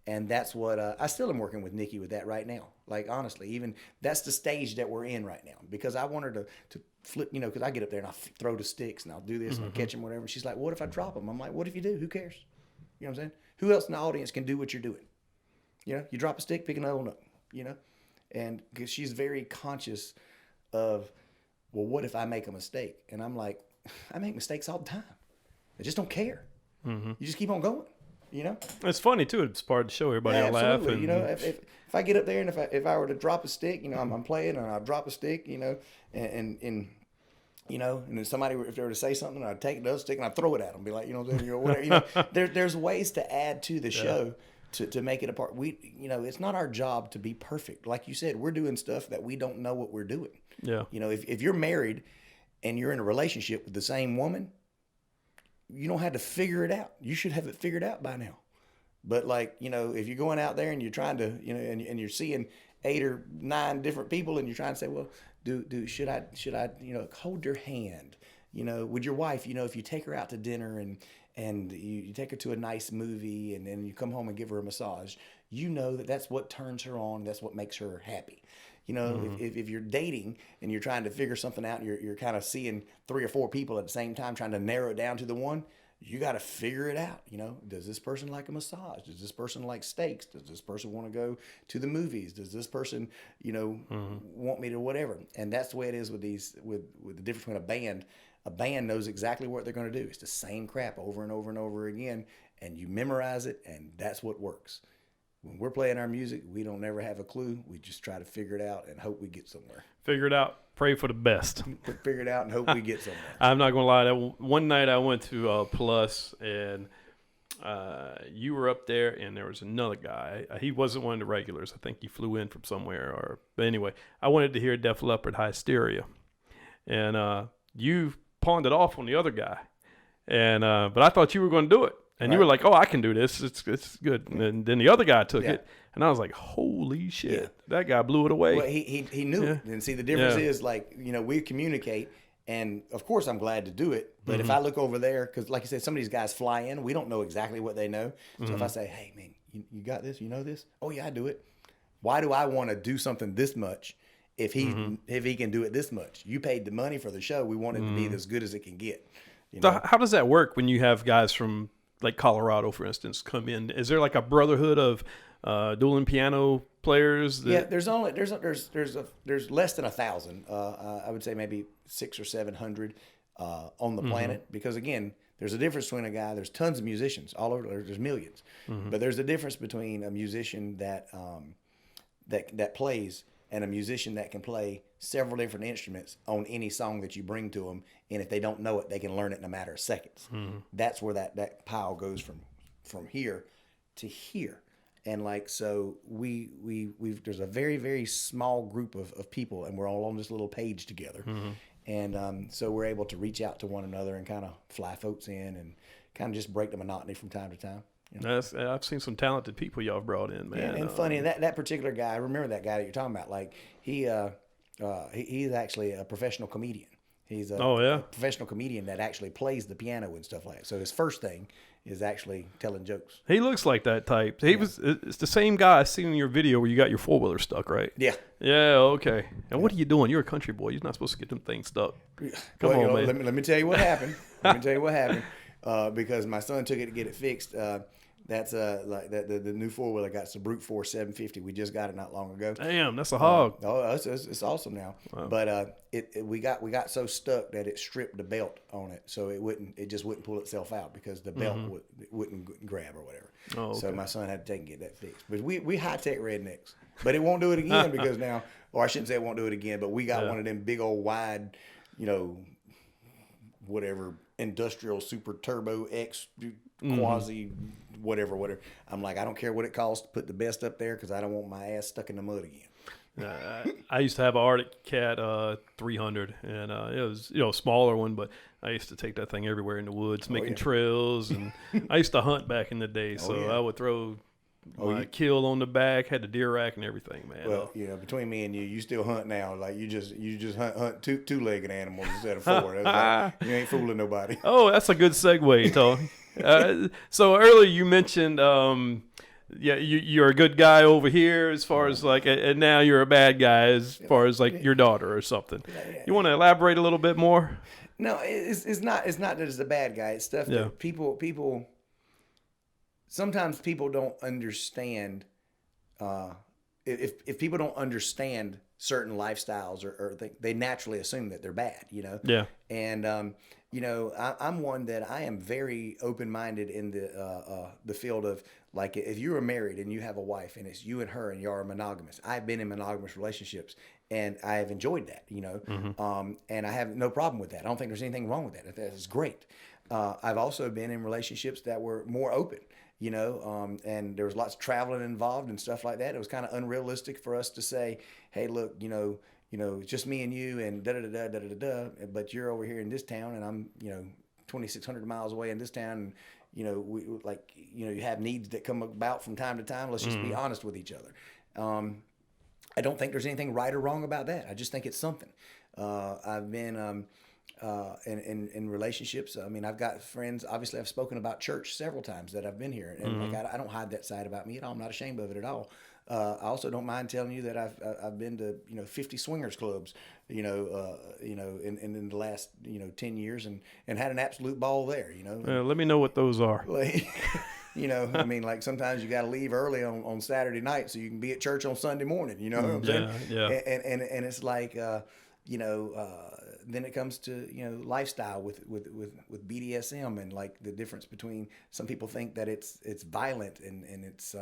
And that's what I still am working with Nikki with that right now. Like, honestly, even that's the stage that we're in right now, because I want her to flip, because I get up there and I throw the sticks and I'll do this and I'll catch them, whatever. And she's like, what if I drop them? I'm like, what if you do? Who cares? You know what I'm saying? Who else in the audience can do what you're doing? You drop a stick, pick another one up, and because she's very conscious of, well, what if I make a mistake? And I'm like, I make mistakes all the time. I just don't care. You just keep on going, It's funny too. It's part of the show. Everybody will laugh. And, if I get up there and if I were to drop a stick, I'm playing and I drop a stick, and then somebody, if they were to say something, I'd take another stick and I'd throw it at them, be like, whatever. There's ways to add to the show to make it a part. It's not our job to be perfect. Like you said, we're doing stuff that we don't know what we're doing. Yeah. If you're married and you're in a relationship with the same woman, you don't have to figure it out. You should have it figured out by now. But if you're going out there and you're trying to, and you're seeing 8 or 9 different people and you're trying to say, well, should I, hold your hand, with your wife, if you take her out to dinner and you take her to a nice movie and then you come home and give her a massage, that's what turns her on. That's what makes her happy. If you're dating and you're trying to figure something out and you're kind of seeing 3 or 4 people at the same time, trying to narrow it down to the one, you got to figure it out. Does this person like a massage? Does this person like steaks? Does this person want to go to the movies? Does this person, want me to whatever? And that's the way it is with with the difference between a band. A band knows exactly what they're going to do. It's the same crap over and over and over again, and you memorize it, and that's what works. When we're playing our music, we don't ever have a clue. We just try to figure it out and hope we get somewhere. Figure it out. Pray for the best. Figure it out and hope we get somewhere. I'm not going to lie. One night I went to Plus, and you were up there, and there was another guy. He wasn't one of the regulars. I think he flew in from somewhere. But anyway, I wanted to hear Def Leppard Hysteria. And you pawned it off on the other guy. And but I thought you were going to do it. And you were like, oh, I can do this. It's good. And then the other guy took it. And I was like, holy shit. That guy blew it away. Well, he knew it. And see, the difference is, we communicate. And, of course, I'm glad to do it. But if I look over there, because, like you said, some of these guys fly in. We don't know exactly what they know. So if I say, hey, man, you got this? You know this? Oh, yeah, I do it. Why do I want to do something this much if he can do it this much? You paid the money for the show. We want it to be as good as it can get. So how does that work when you have guys from like Colorado, for instance, come in? Is there like a brotherhood of dueling piano players? Yeah, there's less than 1,000. I would say maybe 600 or 700 on the planet, because again, there's a difference between a guy. There's tons of musicians all over. There's millions, but there's a difference between a musician that plays and a musician that can play several different instruments on any song that you bring to them, and if they don't know it, they can learn it in a matter of seconds. That's where that pile goes from here to here. And so we've there's a very, very small group of people, and we're all on this little page together. And so we're able to reach out to one another and kind of fly folks in and kind of just break the monotony from time to time. I've seen some talented people y'all brought in, man. And funny, and that particular guy, I remember that guy that you're talking about. Like he's actually a professional comedian. He's a professional comedian that actually plays the piano and stuff like that. So his first thing is actually telling jokes. He looks like that type. It's the same guy I seen in your video where you got your 4-wheeler stuck, right? Yeah. Yeah, okay. And what are you doing? You're a country boy. You're not supposed to get them things stuck. Come on, man. Let me tell you what happened. Because my son took it to get it fixed. That's like the new 4-wheeler got some brute force 750. We just got it not long ago. Damn, that's a hog. It's awesome now. Wow. But we got so stuck that it stripped the belt on it, so it just wouldn't pull itself out because the belt wouldn't grab or whatever. Oh, okay. So my son had to take and get that fixed. But we high tech rednecks. But it won't do it again because now, or I shouldn't say it won't do it again. But we got one of them big old wide, whatever industrial super turbo X quasi. Whatever. I'm like, I don't care what it costs to put the best up there because I don't want my ass stuck in the mud again. I used to have an Arctic Cat 300, and it was a smaller one, but I used to take that thing everywhere in the woods, making trails, and I used to hunt back in the day, so I would throw my kill on the back, had the deer rack and everything, man. Well, between me and you still hunt now. Like you just hunt two-legged animals instead of 4. Like, you ain't fooling nobody. Oh, that's a good segue, Tom. So earlier you mentioned, yeah, you're a good guy over here as far as like, and now you're a bad guy as far as like your daughter or something. You want to elaborate a little bit more? No, it's not. It's not that it's a bad guy. It's stuff Yeah. that people. Sometimes people don't understand. If people don't understand certain lifestyles or they naturally assume that they're bad, Yeah. And I'm one that I am very open minded in the field of, like, if you are married and you have a wife and it's you and her and you are monogamous. I've been in monogamous relationships and I have enjoyed that, and I have no problem with that. I don't think there's anything wrong with that. That's great. I've also been in relationships that were more open, and there was lots of traveling involved and stuff like that. It was kind of unrealistic for us to say, hey, look, it's just me and you and da da da da da da, but you're over here in this town and I'm, 2,600 miles away in this town, and you have needs that come about from time to time. Let's just be honest with each other. I don't think there's anything right or wrong about that. I just think it's something. I've been in relationships. I mean, I've got friends. Obviously, I've spoken about church several times that I've been here, and I don't hide that side about me at all. I'm not ashamed of it at all. I also don't mind telling you that I've been to 50 swingers clubs, in the last 10 years, and had an absolute ball there. Let me know what those are. Like, I mean, like, sometimes you got to leave early on Saturday night so you can be at church on Sunday morning. You know what I'm saying? Yeah. And it's like, then it comes to lifestyle with BDSM, and like the difference between, some people think that it's violent and it's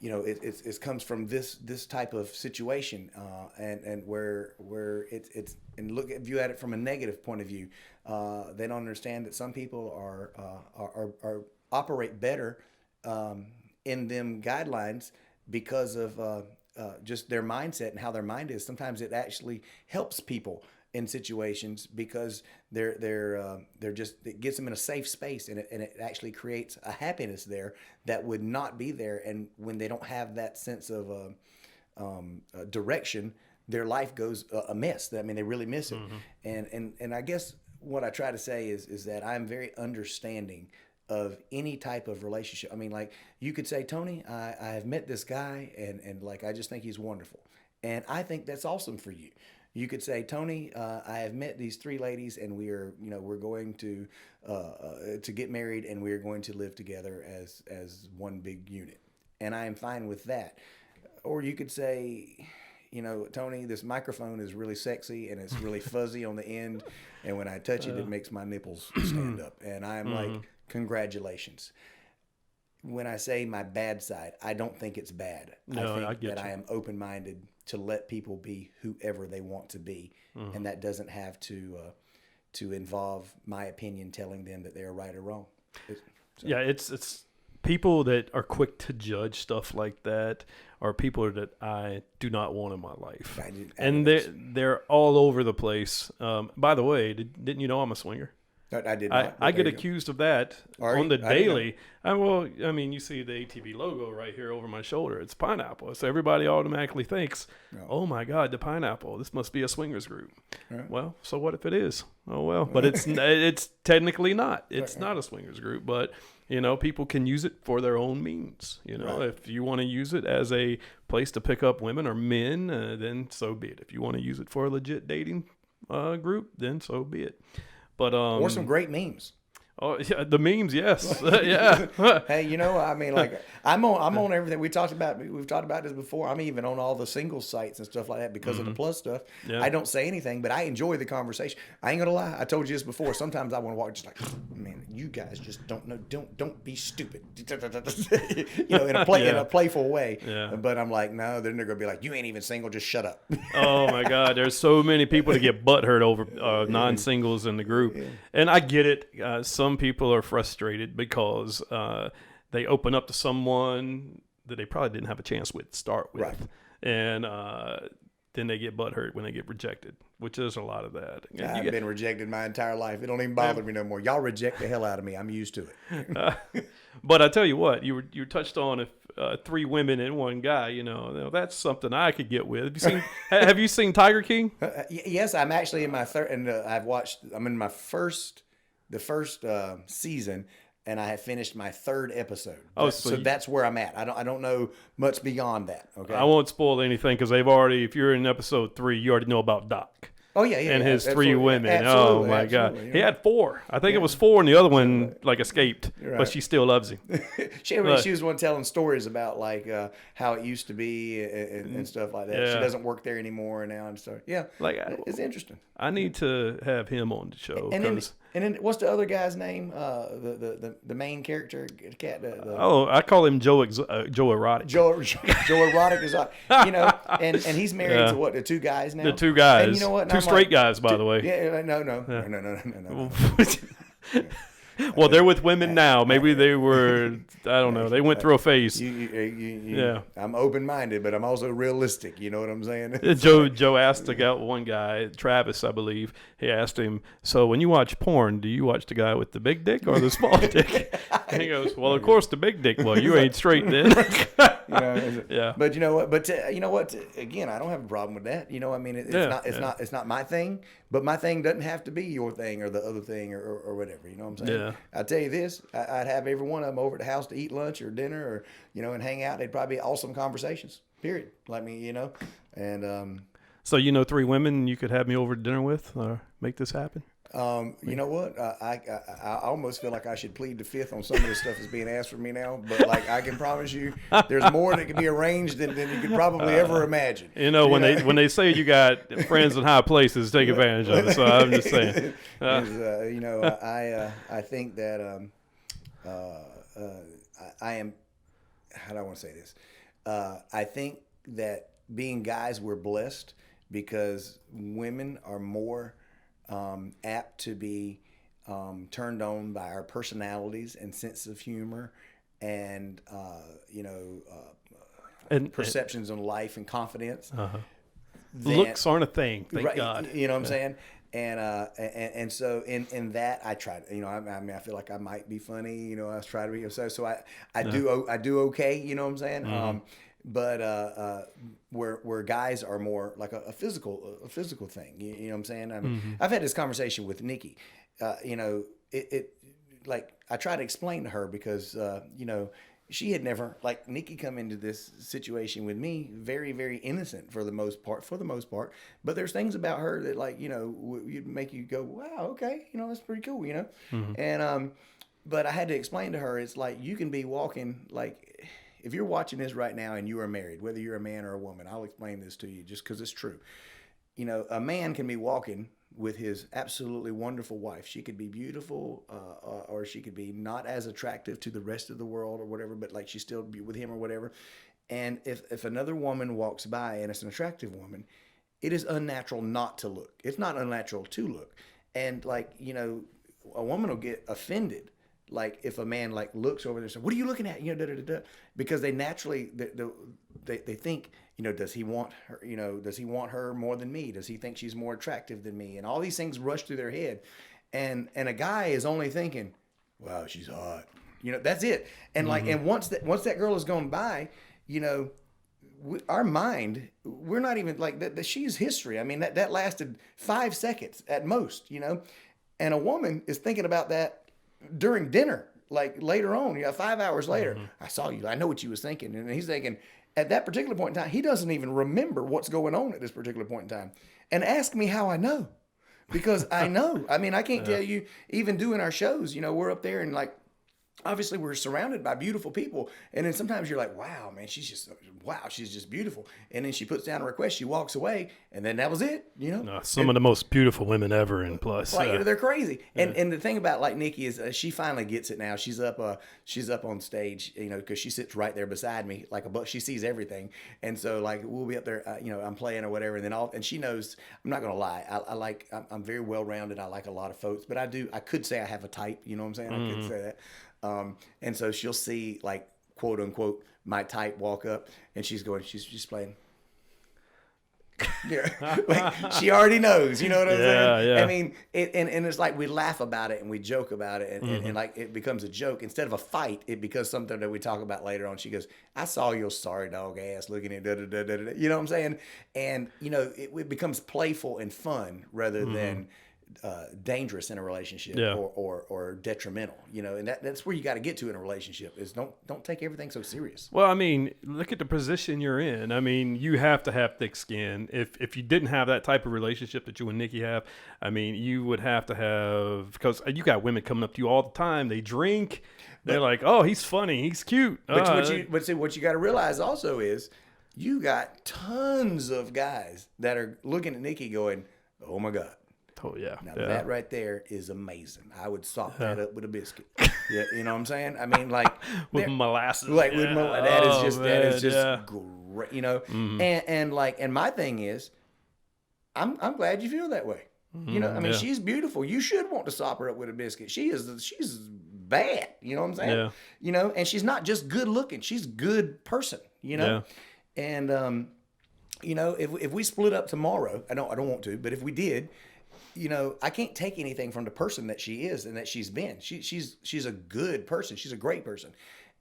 it comes from this type of situation, and where it's and view at it from a negative point of view. They don't understand that some people are operate better in them guidelines because of just their mindset and how their mind is. Sometimes it actually helps people in situations because they're just, it gets them in a safe space, and it actually creates a happiness there that would not be there. And when they don't have that sense of direction, their life goes a mess. I mean, they really miss it. And I guess what I try to say is that I'm very understanding of any type of relationship. I mean, like, you could say, Tony, I have met this guy and like, I just think he's wonderful. And I think that's awesome for you. You could say, Tony, I have met these three ladies and we're going to get married, and we're going to live together as one big unit. And I am fine with that. Or you could say, Tony, this microphone is really sexy and it's really fuzzy on the end. And when I touch it, it makes my nipples stand up. And I'm like, congratulations. When I say my bad side, I don't think it's bad. No, I think I am open-minded to let people be whoever they want to be. And that doesn't have to involve my opinion telling them that they're right or wrong. Yeah, it's people that are quick to judge stuff like that are people that I do not want in my life. And they're all over the place. By the way, didn't you know I'm a swinger? I did not. I get accused of that on the daily. I mean, you see the ATB logo right here over my shoulder. It's pineapple. So everybody automatically thinks, oh my God, the pineapple. This must be a swingers group. Right. Well, so what if it is? Oh, well, but it's technically not. It's not a swingers group, but people can use it for their own means. If you want to use it as a place to pick up women or men, then so be it. If you want to use it for a legit dating group, then so be it. But or some great memes. Oh yeah, the memes, yes, yeah. Hey, I mean, like, I'm on everything. We've talked about this before. I'm even on all the single sites and stuff like that because of the plus stuff. Yeah. I don't say anything, but I enjoy the conversation. I ain't gonna lie. I told you this before. Sometimes I want to walk just like, man, you guys just don't know. Don't be stupid. In a playful way. Yeah. But I'm like, no. Then they're gonna be like, you ain't even single. Just shut up. Oh my God, there's so many people that get butthurt over non-singles in the group, and I get it. Some people are frustrated because they open up to someone that they probably didn't have a chance with to start with. Right. And then they get butthurt when they get rejected, which is a lot of that. I've been rejected my entire life. It don't even bother me no more. Y'all reject the hell out of me. I'm used to it. But I tell you what, you touched on three women and one guy. That's something I could get with. Have you seen Tiger King? Yes, I'm actually in my third, and I'm in my first season, and I have finished my 3rd episode. Oh, So that's where I'm at. I don't know much beyond that. Okay. I won't spoil anything because they've already. If you're in episode 3, you already know about Doc. Oh yeah, And his 3 absolutely. women. Absolutely, Oh my God, absolutely, he had 4. I think it was 4, and the other one like escaped, Right. but she still loves him. she was one telling stories about like how it used to be and stuff like that. Yeah. She doesn't work there anymore now and stuff. Yeah, Like it's interesting. I need to have him on the show. And then what's the other guy's name? The main character, the cat. Oh, I call him Joe Erotic. Joe Erotic is and he's married to what, the 2 guys now. The 2 guys. And you know what? And 2 I'm straight like, guys, by the way. Yeah, no. Well, they're with women now. Maybe they were. I don't know. They went through a phase. Yeah. I'm open-minded, but I'm also realistic. You know what I'm saying? Joe asked one guy, Travis, I believe. He asked him, "So when you watch porn, do you watch the guy with the big dick or the small dick?" And he goes, "Well, of course the big dick. Well, you ain't straight then." Yeah. But you know what? Again, I don't have a problem with that. You know, I mean, it's not my thing. But my thing doesn't have to be your thing or the other thing or whatever. You know what I'm saying? Yeah. I tell you this, I'd have every one of them over at the house to eat lunch or dinner or and hang out. They'd probably be awesome conversations. Period. Like me, and. So 3 women you could have me over to dinner with or make this happen? You know what? I almost feel like I should plead the 5th on some of the stuff that's being asked from me now. But like I can promise you, there's more that can be arranged than you could probably ever imagine. When they say you got friends in high places, take advantage of it. So I'm just saying. I think that I am. How do I want to say this? I think that being guys, we're blessed because women are more apt to be turned on by our personalities and sense of humor and perceptions on life and confidence. Looks aren't a thing, thank God. You know what I'm saying? And so in that I try. I feel like I might be funny. I try to be so I do okay. You know what I'm saying? Mm-hmm. But where guys are more like a physical thing. You know what I'm saying? I've had this conversation with Nikki. It like I try to explain to her because she had never, like, Nikki come into this situation with me very, very innocent for the most part. But there's things about her that, like, you'd make you go, wow, okay, that's pretty cool, Mm-hmm. And but I had to explain to her, it's like you can be walking, like, if you're watching this right now and you are married, whether you're a man or a woman, I'll explain this to you just because it's true. A man can be walking with his absolutely wonderful wife. She could be beautiful, or she could be not as attractive to the rest of the world or whatever, but like she still be with him or whatever. And if another woman walks by and it's an attractive woman, it is unnatural not to look. It's not unnatural to look. And like, a woman will get offended. Like if a man like looks over there and says, "What are you looking at?" Because they naturally, they think, does he want her? Does he want her more than me? Does he think she's more attractive than me? And all these things rush through their head, and a guy is only thinking, "Wow, she's hot." That's it. And like, and once that girl has gone by, our mind, we're not even like that. She's history. I mean, that lasted 5 seconds at most. And a woman is thinking about that during dinner, like later on, 5 hours later. Mm-hmm. I saw you. I know what you was thinking. And he's thinking at that particular point in time, he doesn't even remember what's going on at this particular point in time. And ask me how I know, because I know. I mean, I can't tell you, even doing our shows, we're up there and like, obviously we're surrounded by beautiful people. And then sometimes you're like, wow, man, she's just beautiful. And then she puts down a request, she walks away, and then that was it, Some of the most beautiful women ever, and plus. Like, they're crazy. And the thing about like Nikki is she finally gets it now. She's up on stage, because she sits right there beside me, like she sees everything. And so like we'll be up there, I'm playing or whatever, and then and she knows, I'm not gonna lie, I'm very well rounded. I like a lot of folks, but I could say I have a type, you know what I'm saying? I could say that. And so she'll see, like, quote unquote, my type walk up, and she's just playing. Yeah, like, she already knows, you know what I'm saying? Yeah. I mean, and it's like we laugh about it and we joke about it, and like it becomes a joke instead of a fight. It becomes something that we talk about later on. She goes, "I saw your sorry dog ass looking at da da da da da." You know what I'm saying? And it becomes playful and fun rather than dangerous in a relationship Yeah. or detrimental, you know, and that's where you got to get to in a relationship is don't take everything so serious. Well, I mean, look at the position you're in. I mean, you have to have thick skin. If you didn't have that type of relationship that you and Nikki have, I mean, you would have to have, because you got women coming up to you all the time. They drink. They're like, oh, he's funny. He's cute. But see, what you got to realize also is you got tons of guys that are looking at Nikki going, oh my God. Oh, yeah. Now yeah. that right there is amazing. I would sop that up with a biscuit. Yeah, you know what I'm saying? I mean, like with molasses. like with that is just yeah. great, you know. And my thing is, I'm glad you feel that way. You know, I mean, yeah. she's beautiful. You should want to sop her up with a biscuit. She's bad. You know what I'm saying? Yeah. You know, and she's not just good looking. She's a good person. You know, and you know, if we split up tomorrow, I don't want to, but if we did. You know, I can't take anything from the person that she is and that she's been. She's a good person. She's a great person.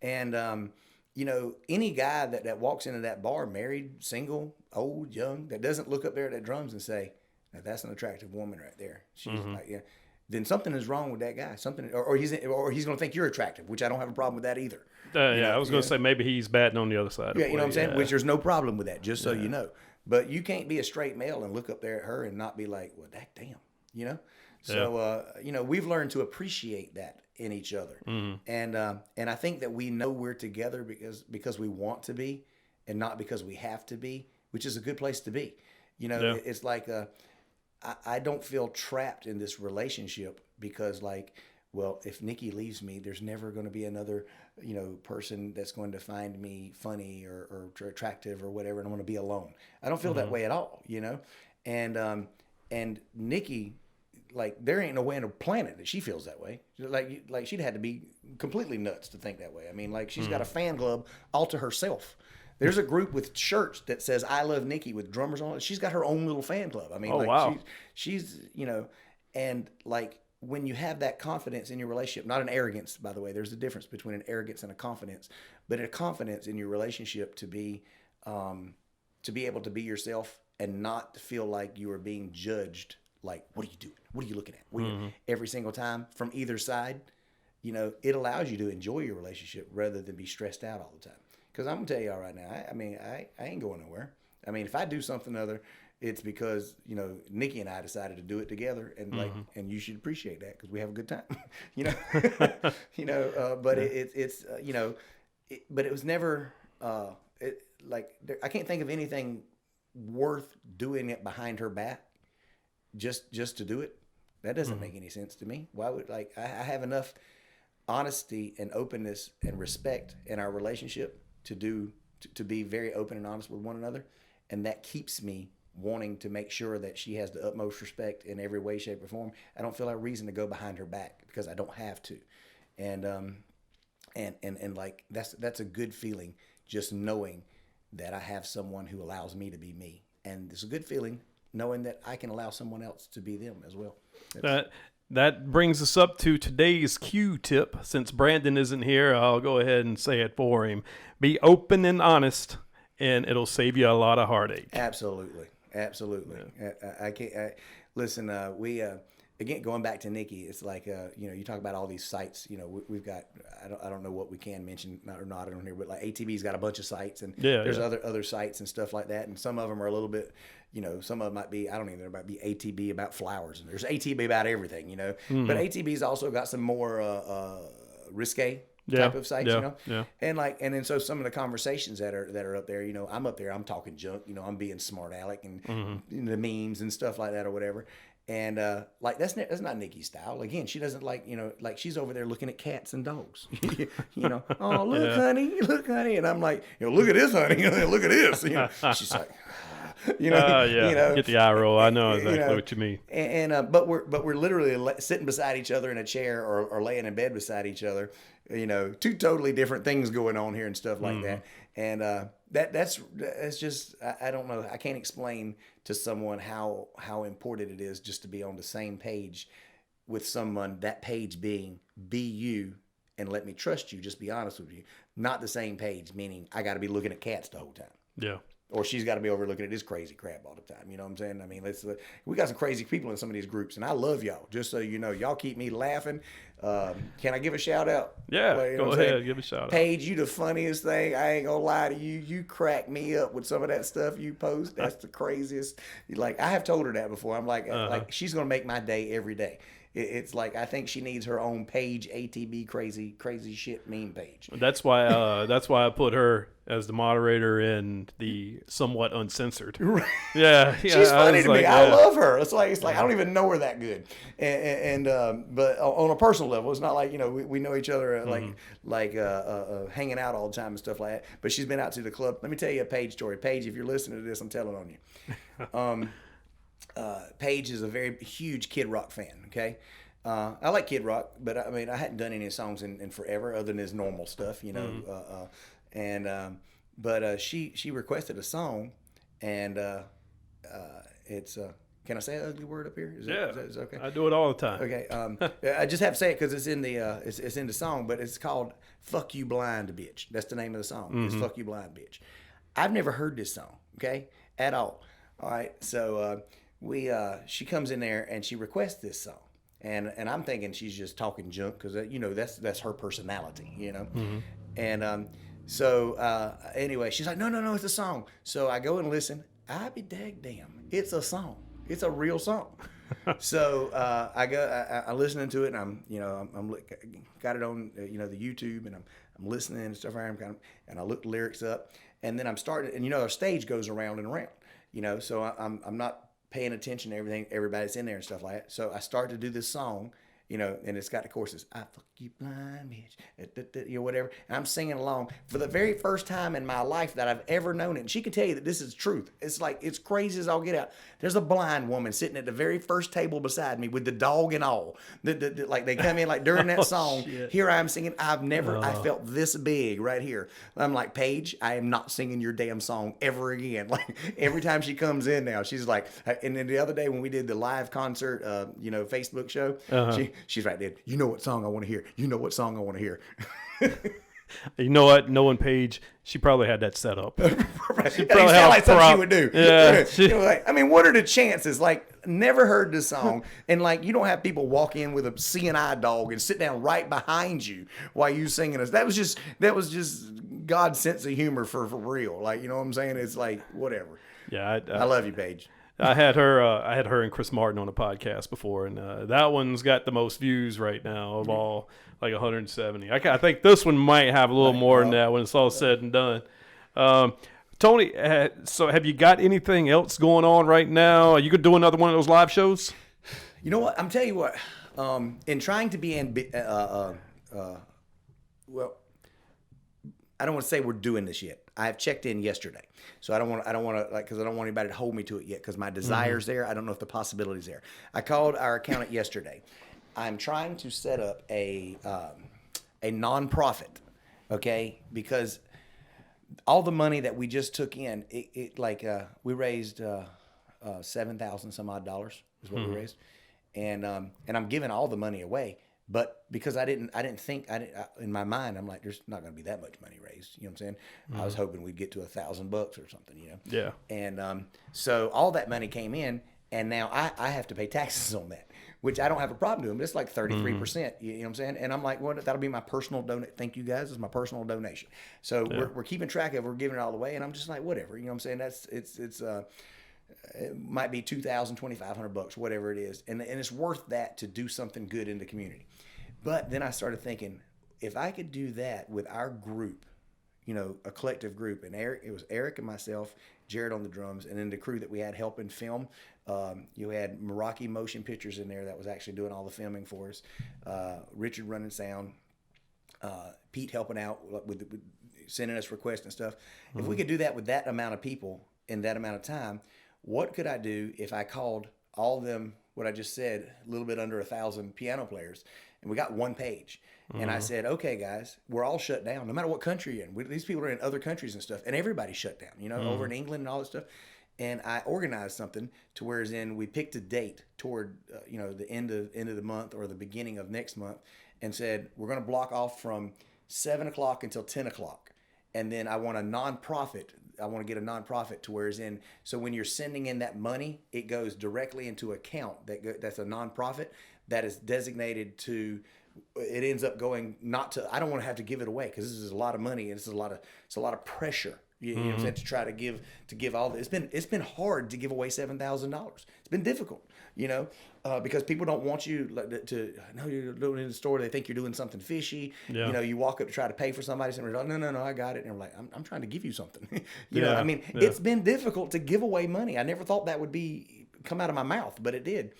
And, you know, any guy that walks into that bar, married, single, old, young, that doesn't look up there at the drums and say, now that's an attractive woman right there. She's like, yeah. Then something is wrong with that guy. Something, or he's going to think you're attractive, which I don't have a problem with that either. Yeah, I was going to say maybe he's batting on the other side. Yeah, you know what I'm saying? Which there's no problem with that, just so you know. But you can't be a straight male and look up there at her and not be like, well, that damn, you know? So, you know, we've learned to appreciate that in each other. And I think that we know we're together because we want to be and not because we have to be, which is a good place to be. You know, it's like I don't feel trapped in this relationship because, like, well, if Nikki leaves me, there's never going to be another, you know, person that's going to find me funny or attractive or whatever, and I'm going to be alone. I don't feel that way at all, you know? And Nikki, like, there ain't no way in the planet that she feels that way. Like she'd had to be completely nuts to think that way. I mean, like, she's got a fan club all to herself. There's a group with shirts that says "I love Nikki" with drummers on it. She's got her own little fan club. I mean, wow. she's you know, and like when you have that confidence in your relationship, not an arrogance, by the way. There's a difference between an arrogance and a confidence, but a confidence in your relationship to be able to be yourself and not feel like you are being judged. Like, what are you doing? What are you looking at? Every single time from either side, you know, it allows you to enjoy your relationship rather than be stressed out all the time. Because I'm going to tell y'all right now, I ain't going nowhere. I mean, if I do something other, it's because, you know, Nikki and I decided to do it together, and like, and you should appreciate that because we have a good time, you know, you know. But it's you know, but it was never I can't think of anything worth doing it behind her back, just to do it. That doesn't make any sense to me. Why would I have enough honesty and openness and respect in our relationship to be very open and honest with one another, and that keeps me wanting to make sure that she has the utmost respect in every way, shape, or form. I don't feel a reason to go behind her back because I don't have to, and like that's a good feeling, just knowing that I have someone who allows me to be me, and it's a good feeling knowing that I can allow someone else to be them as well. That brings us up to today's Q tip. Since Brandon isn't here, I'll go ahead and say it for him. Be open and honest, and it'll save you a lot of heartache. Absolutely. Yeah. Listen. We again, going back to Nikki, it's like you know, you talk about all these sites. You know, we've got I don't know what we can mention or not on here, but like ATB's got a bunch of sites, and there's other sites and stuff like that, and some of them are a little bit. You know, some of them might be, I don't even know, it might be ATB about flowers, and there's ATB about everything, you know. But ATB's also got some more risque type of sites, you know. Yeah. And then so some of the conversations that are up there, you know, I'm up there, I'm talking junk, you know, I'm being smart aleck and the memes and stuff like that or whatever. And like that's not Nikki's style. Again, she doesn't like, you know, like she's over there looking at cats and dogs. You know, oh look, honey, and I'm like, you know, look at this, honey, look at this. You know, she's like. You know, you know, get the eye roll. I know exactly what you mean. And but we're literally sitting beside each other in a chair or laying in bed beside each other. You know, two totally different things going on here and stuff like that. And that's just I don't know. I can't explain to someone how important it is just to be on the same page with someone. That page being be you and let me trust you. Just be honest with you. Not the same page, meaning I got to be looking at cats the whole time. Yeah. or she's got to be over looking at this crazy crap all the time. You know what I'm saying? I mean, we got some crazy people in some of these groups, and I love y'all. Just so you know, y'all keep me laughing. Can I give a shout out? Yeah, Well, you know go what I'm saying? ahead, give a shout out. Paige, you the funniest thing. I ain't gonna lie to you. You crack me up with some of that stuff you post. That's the craziest. Like, I have told her that before. I'm like she's gonna make my day every day. It's like I think she needs her own page, ATB crazy shit meme page. That's why I put her as the moderator in the somewhat uncensored. Yeah, She's funny to me. like, I yeah. love her. It's like I don't even know her that good, and but on a personal level, it's not like, you know, we know each other like hanging out all the time and stuff like that. But she's been out to the club. Let me tell you a Paige story. Paige, if you're listening to this, I'm telling on you. Paige is a very huge Kid Rock fan. Okay. I like Kid Rock, but I mean, I hadn't done any songs in forever other than his normal stuff, you know. But she requested a song, and it's can I say an ugly word up here? Is that okay? I do it all the time. Okay. I just have to say it because it's in the it's in the song, but it's called "Fuck You Blind Bitch." That's the name of the song. It's "Fuck You Blind Bitch." I've never heard this song, okay, at all. All right, so she comes in there and she requests this song. And I'm thinking she's just talking junk because, you know, that's her personality, you know. And so anyway, she's like, no, it's a song. So I go and listen. I be damn, it's a song. It's a real song. So I listening to it, and I'm got it on the YouTube, and I'm listening and stuff. And I look the lyrics up, and then I'm starting, and our stage goes around and around, So I'm not paying attention to everything, everybody's in there and stuff like that. So I start to do this song, and it's got the choruses. I fuck you blind bitch, whatever. And I'm singing along for the very first time in my life that I've ever known it. And she can tell you that this is truth. It's like, it's crazy as all get out. There's a blind woman sitting at the very first table beside me with the dog and all. Like they come in like during that song. Shit. Here I am singing. I felt this big right here. I'm like, Paige, I am not singing your damn song ever again. Like every time she comes in now, she's like, and then the other day when we did the live concert, Facebook show, she's right there. You know what song I want to hear. You know what song I want to hear. You know what? Knowing Paige, she probably had that set up. She probably sound like something she would do. Yeah. I mean, what are the chances? Like, never heard this song, and like, you don't have people walk in with a CNI dog and sit down right behind you while you singing this. That was just God's sense of humor for real. Like, you know what I'm saying? It's like, whatever. Yeah, I love you, Paige. I had her and Chris Martin on a podcast before, and that one's got the most views right now of all, like 170. I think this one might have a little more than that when it's all said and done. Tony, so have you got anything else going on right now? Are you going to do another one of those live shows? You know what? I'm telling you what. In trying to be well, I don't want to say we're doing this yet. I have checked in yesterday, so I don't want to because I don't want anybody to hold me to it yet because my desire's there. I don't know if the possibility's there. I called our accountant yesterday. I'm trying to set up a nonprofit, okay? Because all the money that we just took in, we raised $7,000 some odd dollars is what we raised, and I'm giving all the money away. But because I didn't think in my mind, I'm like, there's not going to be that much money raised. You know what I'm saying? I was hoping we'd get to $1,000 or something, Yeah. And so all that money came in, and now I have to pay taxes on that, which I don't have a problem doing. But it's like 33%. You know what I'm saying? And I'm like, well, that'll be my personal donation. Thank you guys. It's my personal donation. So we're keeping track of it. We're giving it all away, and I'm just like, whatever. You know what I'm saying? It might be $2,000, $2,500, whatever it is, and it's worth that to do something good in the community. But then I started thinking, if I could do that with our group, a collective group, and it was Eric and myself, Jared on the drums, and then the crew that we had helping film. You had Meraki Motion Pictures in there that was actually doing all the filming for us. Richard running sound, Pete helping out with sending us requests and stuff. If we could do that with that amount of people in that amount of time, what could I do if I called all of them, what I just said, a little bit under 1,000 piano players, and we got one page. And I said, okay, guys, we're all shut down, no matter what country you're in. These people are in other countries and stuff, and everybody's shut down, over in England and all that stuff. And I organized something to whereas in we picked a date toward, the end of the month or the beginning of next month, and said, we're going to block off from 7 o'clock until 10 o'clock. And then I want a nonprofit want to get a nonprofit to where it's in. So when you're sending in that money, it goes directly into an account that's a nonprofit that is designated to. It ends up going not to. I don't want to have to give it away because this is a lot of money and it's a lot of pressure. You know what I'm saying, to try to give all this. It's been hard to give away $7,000. It's been difficult, because people don't want you to know you're doing it in the store. They think you're doing something fishy. Yeah. You walk up to try to pay for somebody, somebody's like, no, I got it. And I'm like, I'm trying to give you something. Yeah. It's been difficult to give away money. I never thought that would come out of my mouth, but it did.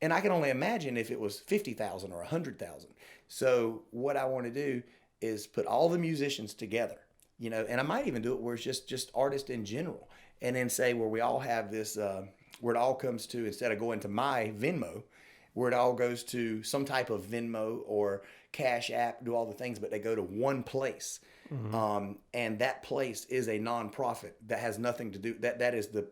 And I can only imagine if it was 50,000 or 100,000. So what I want to do is put all the musicians together. And I might even do it where it's just artists in general, and then say where we all have this, where it all comes to, instead of going to my Venmo, where it all goes to some type of Venmo or Cash App, do all the things, but they go to one place. And that place is a nonprofit that has nothing to do, that is the,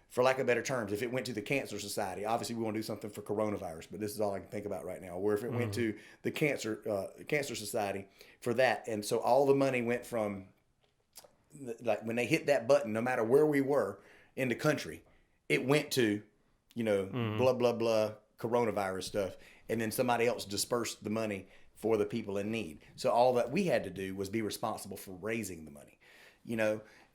for lack of better terms, if it went to the Cancer Society, obviously we want to do something for coronavirus, but this is all I can think about right now. Where if it went to the Cancer Society for that, and so all the money went from, like when they hit that button, no matter where we were in the country, it went to, blah blah blah coronavirus stuff, and then somebody else dispersed the money for the people in need. So all that we had to do was be responsible for raising the money,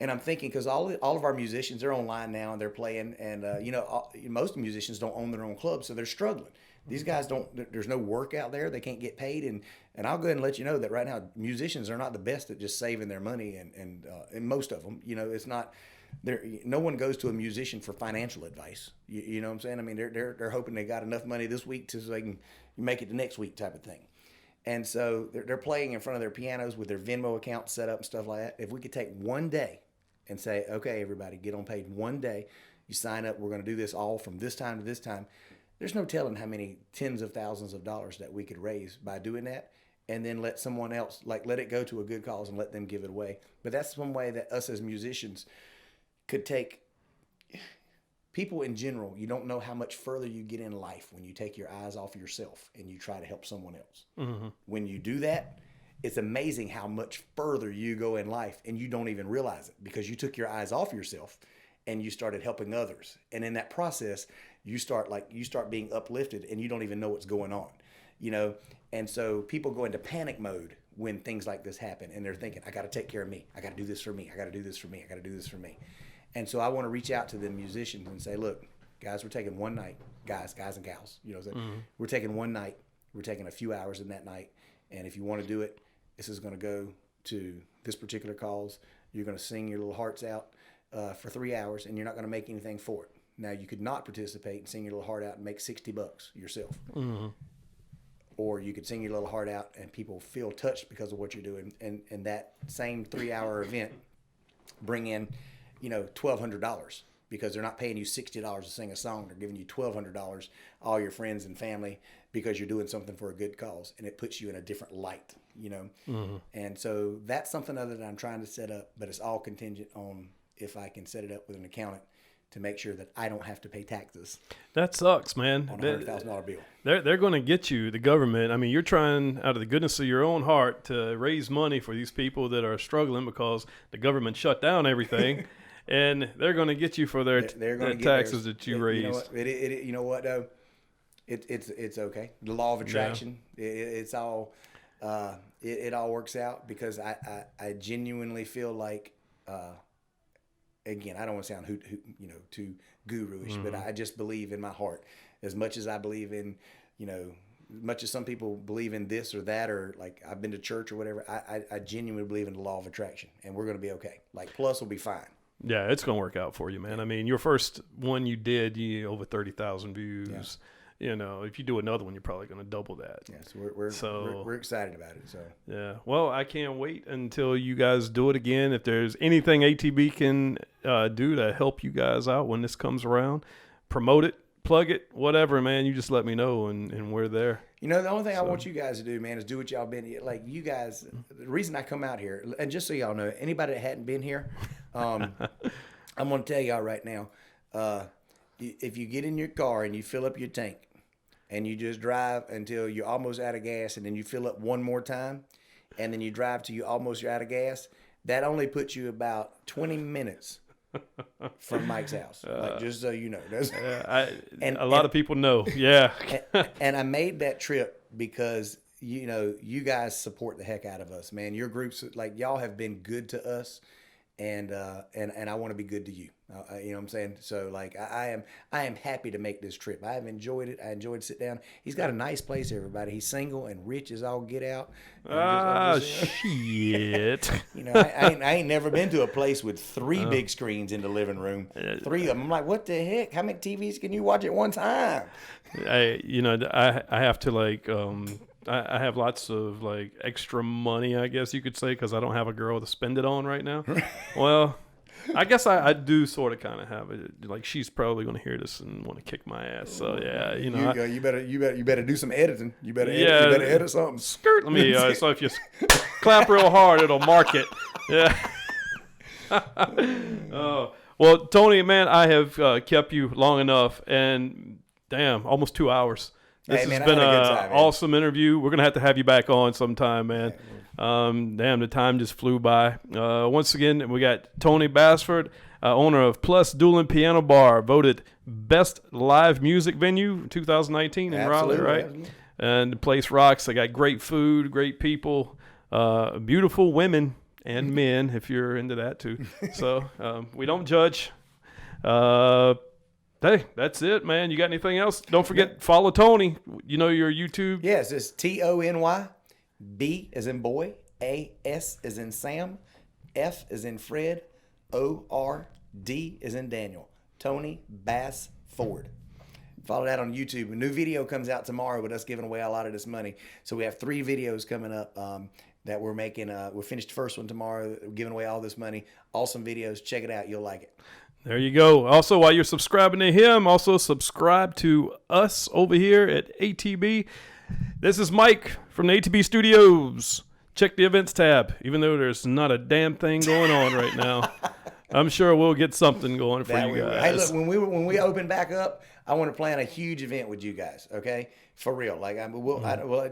And I'm thinking, because all of our musicians, they're online now and they're playing, and most musicians don't own their own clubs, so they're struggling. These guys don't. There's no work out there. They can't get paid, and I'll go ahead and let you know that right now, musicians are not the best at just saving their money, and most of them, it's not. No one goes to a musician for financial advice. You know what I'm saying? I mean, they're hoping they got enough money this week so they can make it the next week type of thing. And so they're playing in front of their pianos with their Venmo account set up and stuff like that. If we could take one day and say, okay, everybody, get on page one day. You sign up. We're going to do this all from this time to this time. There's no telling how many tens of thousands of dollars that we could raise by doing that, and then let someone else, let it go to a good cause and let them give it away. But that's one way that us as musicians could take. People in general, you don't know how much further you get in life when you take your eyes off yourself and you try to help someone else. When you do that, it's amazing how much further you go in life, and you don't even realize it because you took your eyes off yourself and you started helping others. And in that process, you start being uplifted, and you don't even know what's going on, And so people go into panic mode when things like this happen, and they're thinking, I got to take care of me. I got to do this for me. I got to do this for me. I got to do this for me. And so I want to reach out to the musicians and say, look, guys, we're taking one night, guys and gals, we're taking one night. We're taking a few hours in that night. And if you want to do it, this is going to go to this particular cause. You're going to sing your little hearts out for 3 hours, and you're not going to make anything for it. Now, you could not participate and sing your little heart out and make $60 yourself. Or you could sing your little heart out and people feel touched because of what you're doing. And that same 3-hour event bring in, $1,200, because they're not paying you $60 to sing a song. They're giving you $1,200, all your friends and family, because you're doing something for a good cause, and it puts you in a different light, And so that's something other that I'm trying to set up, but it's all contingent on if I can set it up with an accountant to make sure that I don't have to pay taxes. That sucks, man. On a $100,000 bill. They're going to get you, the government. I mean, you're trying out of the goodness of your own heart to raise money for these people that are struggling because the government shut down everything. And they're going to get you for their taxes that you raised. You know what? Though, it's okay. The law of attraction. Yeah. It's all. It all works out because I genuinely feel like. Again, I don't want to sound too guru-ish, but I just believe in my heart as much as I believe in, much as some people believe in this or that, or like I've been to church or whatever. I genuinely believe in the law of attraction, and we're going to be okay. Like Plus will be fine. Yeah, it's going to work out for you, man. I mean, your first one you did, over 30,000 views. Yeah. If you do another one, you're probably going to double that. Yeah, so we're excited about it. So yeah, well, I can't wait until you guys do it again. If there's anything ATB can do to help you guys out when this comes around, promote it, plug it, whatever, man. You just let me know, and we're there. The only thing I want you guys to do, man, is do what y'all been like. You guys, the reason I come out here, and just so y'all know, anybody that hadn't been here, I'm going to tell y'all right now, if you get in your car and you fill up your tank and you just drive until you're almost out of gas, and then you fill up one more time, and then you drive till you're almost out of gas, that only puts you about 20 minutes from Mike's house. Like, just so you know. A lot of people know. Yeah. And I made that trip because, you know, you guys support the heck out of us, man. Your groups, like, y'all have been good to us, and I want to be good to you. You know what I'm saying? So, like, I am happy to make this trip. I have enjoyed it. I enjoyed to sit down. He's got a nice place, everybody. He's single and rich as all get out. Shit. You know, I ain't never been to a place with 3 big screens in the living room. 3 of them. I'm like, what the heck? How many TVs can you watch at one time? I have to, like, I have lots of, like, extra money, I guess you could say, because I don't have a girl to spend it on right now. Well, I guess I do sort of kind of have it. Like, she's probably going to hear this and want to kick my ass. So yeah, you know, you better do some editing. You better edit something. Skirt. Let me. So if you clap real hard, it'll mark it. Yeah. Well, Tony, man, I have kept you long enough, and damn, almost 2 hours. This has been an awesome interview. We're going to have you back on sometime, man. Damn, the time just flew by. Once again, we got Tony Basford, owner of Plus Dueling Piano Bar, voted Best Live Music Venue 2019 in Raleigh, right? Absolutely. And the place rocks. They got great food, great people, beautiful women and men, if you're into that too. So we don't judge. Hey, that's it, man. You got anything else? Don't forget, follow Tony. You know your YouTube? Yes, it's TONY, B as in boy, AS as in Sam, F as in Fred, ORD as in Daniel. Tony Basford. Follow that on YouTube. A new video comes out tomorrow with us giving away a lot of this money. So we have 3 videos coming up that we're making. We'll finish the first one tomorrow, giving away all this money. Awesome videos. Check it out. You'll like it. There you go. Also, while you're subscribing to him, also subscribe to us over here at ATB. This is Mike from the ATB Studios. Check the events tab, even though there's not a damn thing going on right now. I'm sure we'll get something going for you guys. Hey, look, when we open back up, I want to plan a huge event with you guys. Okay, for real. Like,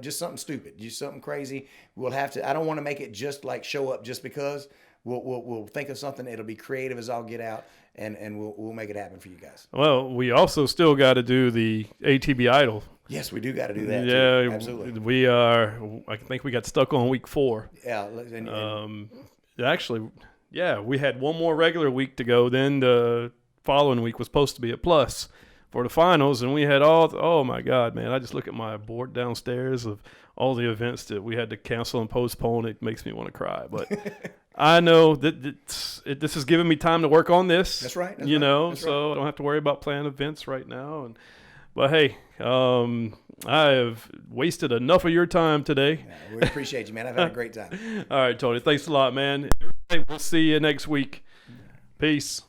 just something stupid, just something crazy. We'll have to. I don't want to make it just like show up just because. We'll think of something. It'll be creative as all get out, and we'll make it happen for you guys. Well, we also still got to do the ATB Idol. Yes, we do got to do that. Yeah, too. Absolutely. We are. I think we got stuck on week 4. Yeah. Actually, yeah, we had one more regular week to go. Then the following week was supposed to be a plus for the finals, and we had oh my God, man! I just look at my board downstairs of all the events that we had to cancel and postpone. It makes me want to cry, but. I know that this is giving me time to work on this. That's right. I don't have to worry about planning events right now. But hey, I have wasted enough of your time today. Yeah, we appreciate you, man. I've had a great time. All right, Tony. Thanks a lot, man. We'll see you next week. Peace.